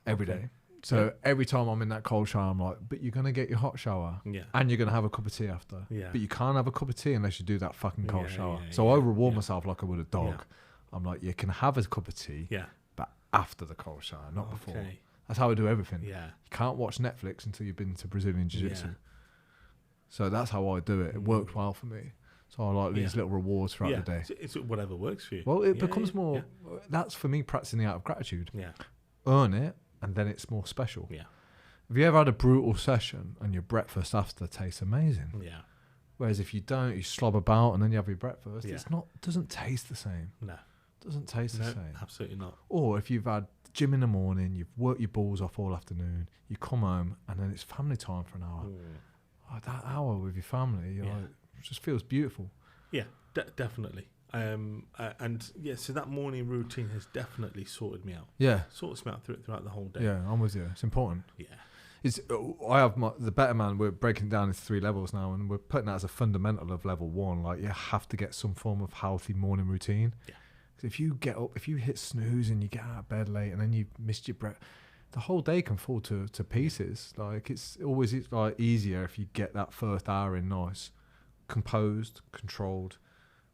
Every day. So every time I'm in that cold shower, I'm like, but you're going to get your hot shower. Yeah. And you're going to have a cup of tea after. Yeah. But you can't have a cup of tea unless you do that fucking cold shower. yeah, So yeah, I reward myself like I would a dog. Yeah. I'm like, you can have a cup of tea, Yeah. but after the cold shower, not before. Okay. That's how I do everything. Yeah. You can't watch Netflix until you've been to Brazilian Jiu-Jitsu. Yeah. So that's how I do it. It worked well for me. So I like these little rewards throughout the day. It's whatever works for you. Well, it becomes more... That's for me practicing the art of gratitude. Yeah. Earn it, and then it's more special. Yeah. Have you ever had a brutal session and your breakfast after tastes amazing? Yeah. Whereas if you don't, you slob about and then you have your breakfast, Yeah. doesn't taste the same. No. Doesn't taste the same. Absolutely not. Or if you've had gym in the morning, you've worked your balls off all afternoon, you come home and then it's family time for an hour. Oh, that hour with your family, you're like, it just feels beautiful. Yeah, definitely. So that morning routine has definitely sorted me out. Yeah. Sorts me out throughout the whole day. Yeah, I'm with you. It's important. Yeah. I have the Better Man. We're breaking down into 3 levels now, and we're putting that as a fundamental of level 1. Like you have to get some form of healthy morning routine. Yeah. Because if you get up, if you hit snooze and you get out of bed late, and then you missed your breath, the whole day can fall to pieces. Like it's like easier if you get that first hour in nice, composed, controlled,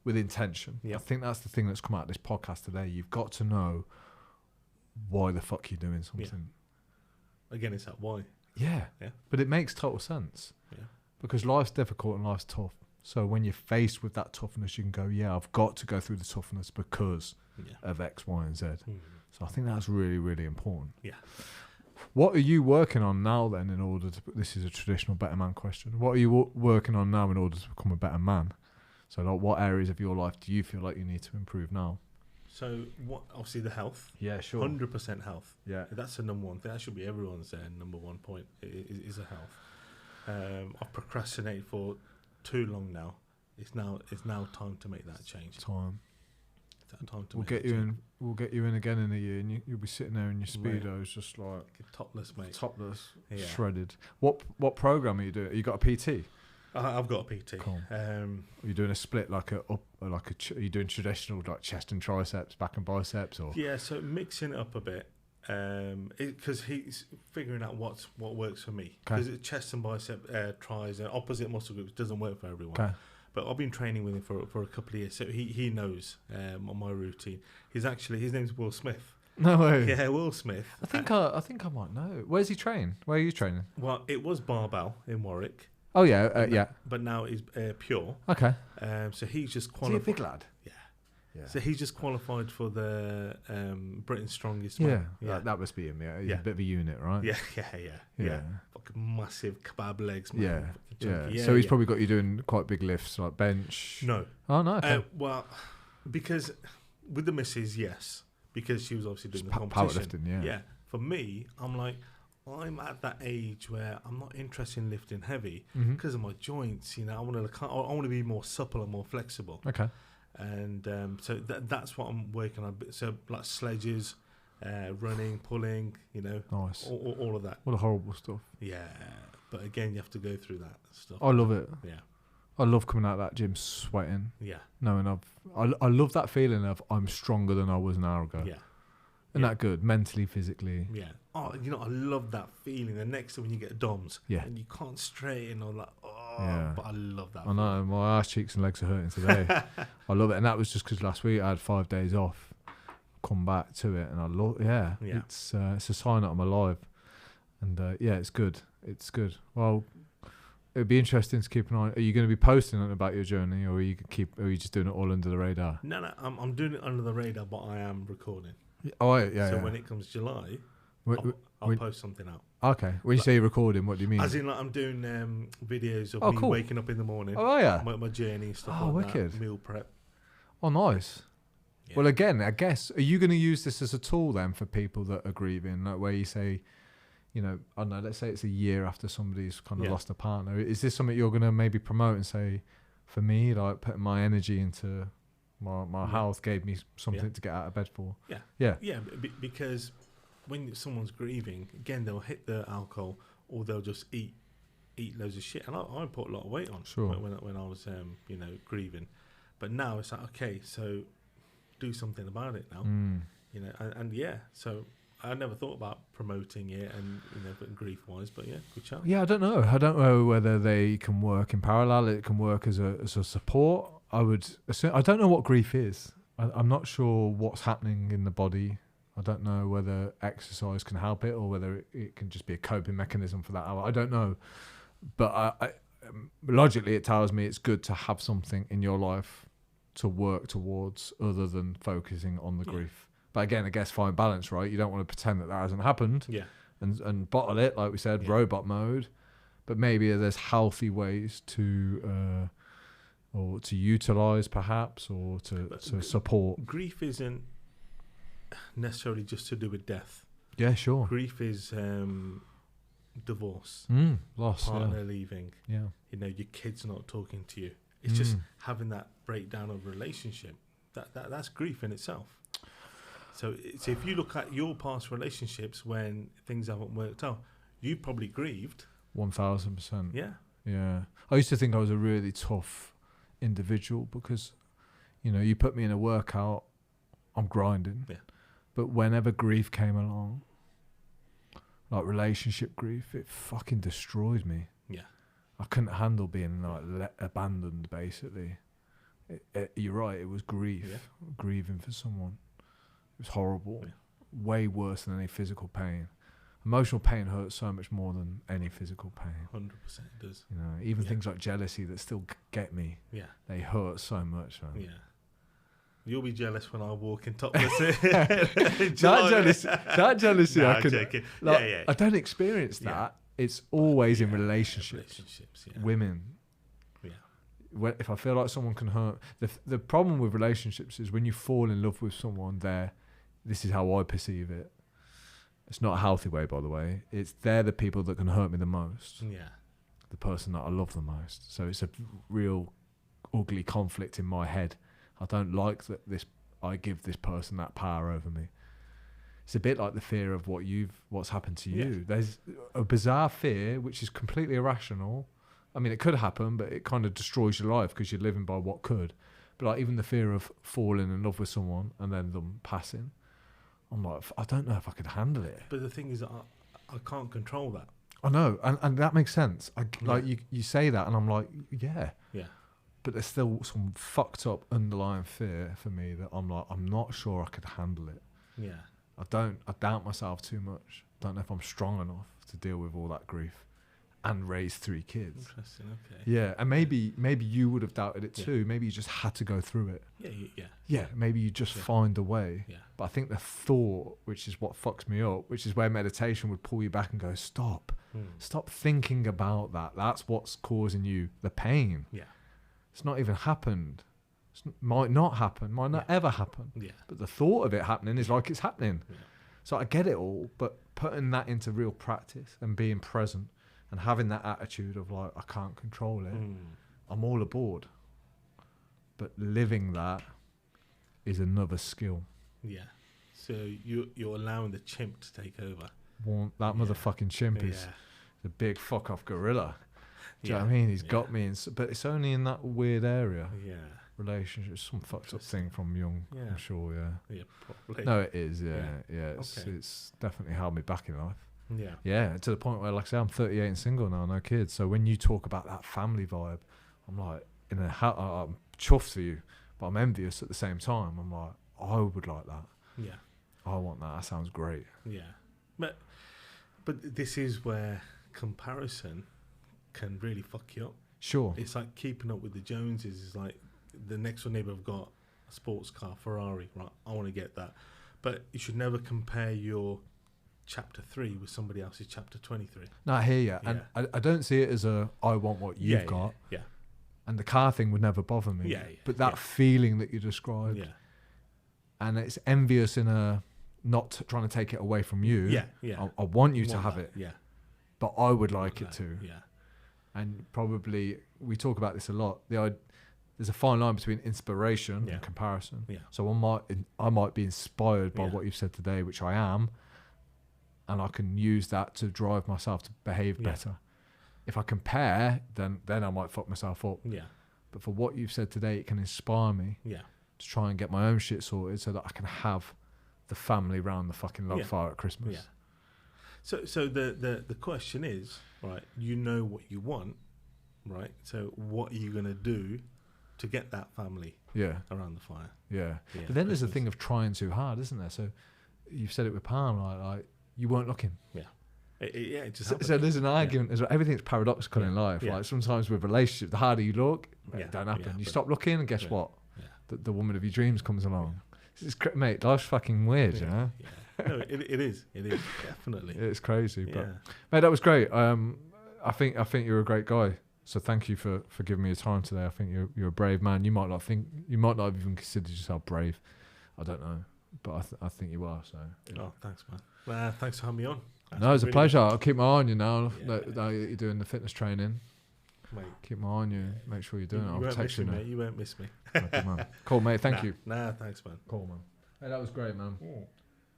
with intention. Yep. I think that's the thing that's come out of this podcast today. You've got to know why the fuck you're doing something. Yeah. Again, it's that why. Yeah. But it makes total sense. Yeah. Because life's difficult and life's tough. So when you're faced with that toughness, you can go, yeah, I've got to go through the toughness because of X, Y, and Z. So I think that's really, really important. Yeah. What are you working on now then in order to... This is a traditional better man question. What are you working on now in order to become a better man? So like, what areas of your life do you feel like you need to improve now? So obviously the health. Yeah, sure. 100% health. Yeah. That's the number one thing. That should be everyone's number one point is a health. I've procrastinated for too long now. It's now time to make that change. Time to We'll get you in again in a year, and you'll be sitting there in your speedos, just like topless, mate. Topless, shredded. What program are you doing? You got a PT? I've got a PT. Cool. Are you doing a split are you doing traditional like chest and triceps, back and biceps, or? Yeah, so mixing it up a bit, because he's figuring out what works for me. Because chest and bicep, tries, and opposite muscle groups doesn't work for everyone. Okay. But I've been training with him for a couple of years, so he knows my routine. His name's Will Smith. No way. Yeah, Will Smith. I think I might know. Where's he train? Where are you training? Well, it was barbell in Warwick. Oh yeah, yeah. But now he's pure. Okay. So he's just qualified. Is he a big lad? Yeah. Yeah. So he's just qualified for the Britain's Strongest Man. Yeah. That must be him. Yeah. He's a bit of a unit, right? Yeah. Fucking massive kebab legs. Man. Yeah. So he's probably got you doing quite big lifts, like bench. No. Oh no. Okay. Well, because with the missus, yes, because she was obviously doing the competition. Powerlifting. Yeah. For me, I'm at that age where I'm not interested in lifting heavy because of my joints. You know, I want to be more supple and more flexible. Okay. And so that's what I'm working on. So like sledges, running, pulling. You know, nice. All of that. All the horrible stuff. Yeah, but again, you have to go through that stuff. I love it. Yeah. I love coming out of that gym sweating. Yeah. Knowing I love that feeling of I'm stronger than I was an hour ago. Yeah. Isn't that good? Mentally, physically. Yeah. Oh, I love that feeling. The next time when you get DOMs. Yeah. And you can't straighten or like, but I love that. I know. My ass cheeks and legs are hurting today. I love it. And that was just because last week I had 5 days off. Come back to it and I love, it's a sign that I'm alive. And yeah, it's good. It's good. Well, it'd be interesting to keep an eye. Are you going to be posting it about your journey, or are you just doing it all under the radar? No, I'm doing it under the radar, but I am recording. Oh yeah. So yeah. when it comes July, I'll post something out. Okay. When you say you're recording, what do you mean? As in, like, I'm doing videos of me cool. waking up in the morning. Oh yeah. My journey and stuff like wicked. that. Meal prep. Oh, nice. Yeah. Well, again, I guess, are you going to use this as a tool then for people that are grieving, like where you say, you know, I don't know, let's say it's a year after somebody's kind of lost a partner. Is this something you're going to maybe promote and say, for me, like putting my energy into my health gave me something to get out of bed for? Yeah. Because when someone's grieving, again, they'll hit the alcohol or they'll just eat loads of shit. And I put a lot of weight on when I was, grieving. But now it's like, okay, so do something about it now. You know, and so I never thought about promoting it and, grief wise, but good chat. Yeah, I don't know whether they can work in parallel. It can work as a support. I would assume, I don't know what grief is. I'm not sure what's happening in the body. I don't know whether exercise can help it or whether it can just be a coping mechanism for that hour. I don't know. But I logically, it tells me it's good to have something in your life to work towards other than focusing on the grief. But again, I guess find balance, right? You don't want to pretend that hasn't happened and bottle it, like we said, robot mode. But maybe there's healthy ways to or to utilize perhaps or to support. Grief isn't necessarily just to do with death. Yeah, sure. Grief is divorce, loss, partner leaving. Yeah. Your kids not talking to you. It's just having that breakdown of relationship. That's grief in itself. So if you look at your past relationships when things haven't worked out, you probably grieved. 1000%. Yeah. Yeah. I used to think I was a really tough individual because, you put me in a workout, I'm grinding. Yeah. But whenever grief came along, like relationship grief, it fucking destroyed me. Yeah. I couldn't handle being abandoned, basically. You're right, it was grief. Yeah. Grieving for someone. It was horrible. Yeah. Way worse than any physical pain. Emotional pain hurts so much more than any physical pain. 100% it does. Even things like jealousy that still get me. Yeah. They hurt so much, man. Yeah. You'll be jealous when I walk in topless. That jealousy, no, I could. I don't experience that. Yeah. It's always in relationships. Women. Yeah. If I feel like someone can hurt, the problem with relationships is when you fall in love with someone, this is how I perceive it. It's not a healthy way, by the way. They're the people that can hurt me the most. Yeah. The person that I love the most. So it's a real ugly conflict in my head. I don't like that I give this person that power over me. It's a bit like the fear of what's happened to you. Yeah. There's a bizarre fear, which is completely irrational. I mean, it could happen, but it kind of destroys your life because you're living by what could. But like even the fear of falling in love with someone and then them passing, I'm like, I don't know if I could handle it. But the thing is, I can't control that. I know, and that makes sense. Like you say that, and I'm like, yeah. But there's still some fucked up underlying fear for me that I'm like, I'm not sure I could handle it. Yeah. I doubt myself too much. Don't know if I'm strong enough to deal with all that grief and raise 3 kids. Interesting, okay. Yeah, and maybe you would have doubted it too. Maybe you just had to go through it. Yeah, maybe you just find a way. Yeah. But I think the thought, which is what fucks me up, which is where meditation would pull you back and go, stop. Stop thinking about that. That's what's causing you the pain. Yeah. It's not even happened. Might not happen, might not ever happen. Yeah. But the thought of it happening is like it's happening. Yeah. So I get it all, but putting that into real practice and being present and having that attitude of like, I can't control it, I'm all aboard. But living that is another skill. Yeah. So you're allowing the chimp to take over. That motherfucking chimp is the big fuck off gorilla. Do you know what I mean? He's got me, but it's only in that weird area. Yeah. Relationships, some fucked up thing from young, I'm sure, Yeah, probably. No, it is, yeah. It's definitely held me back in life. Yeah. Yeah, to the point where, like I say, I'm 38 and single now, no kids. So when you talk about that family vibe, I'm like, I'm chuffed for you, but I'm envious at the same time. I'm like, I would like that. Yeah. I want that. That sounds great. Yeah. But But this is where comparison can really fuck you up. Sure. It's like keeping up with the Joneses. It's like the next door neighbour have got a sports car, Ferrari, right? I want to get that. But you should never compare your chapter 3 with somebody else's chapter 23. No, I hear you. And I don't see it as I want what you've got. Yeah. And the car thing would never bother me. Yeah. But that feeling that you described. Yeah. And it's envious in a not trying to take it away from you. Yeah. I want you to have it. Yeah. But I would like it too. Yeah. And probably, we talk about this a lot. There's a fine line between inspiration and comparison. Yeah. So I might be inspired by what you've said today, which I am, and I can use that to drive myself to behave better. If I compare, then I might fuck myself up. Yeah. But for what you've said today, it can inspire me to try and get my own shit sorted so that I can have the family round the fucking log fire at Christmas. Yeah. So the question is, right, you know what you want, right? So what are you going to do to get that family around the fire? Yeah. But then there's a thing of trying too hard, isn't there? So you've said it with Palm, like you weren't looking. Yeah. It just so there's an argument as well. Everything's paradoxical in life. Like sometimes with relationships, the harder you look, it don't happen. You stop looking and guess what? The woman of your dreams comes along. Mate, life's fucking weird, you know? Yeah. No, it is. It is, definitely. It's crazy. But mate, that was great. I think you're a great guy. So thank you for giving me your time today. I think you're a brave man. You might not have even considered yourself brave. I don't know. But I think you are. So thanks, man. Thanks for having me on. No, it's a pleasure. I'll keep my eye on you now. Now you're doing the fitness training. Mate. Keep my eye on you. Make sure you're doing it. I'll text you, mate. You won't miss me. Okay, man. Cool, mate. Thank you. Thanks, man. Cool, man. Hey, that was great, man.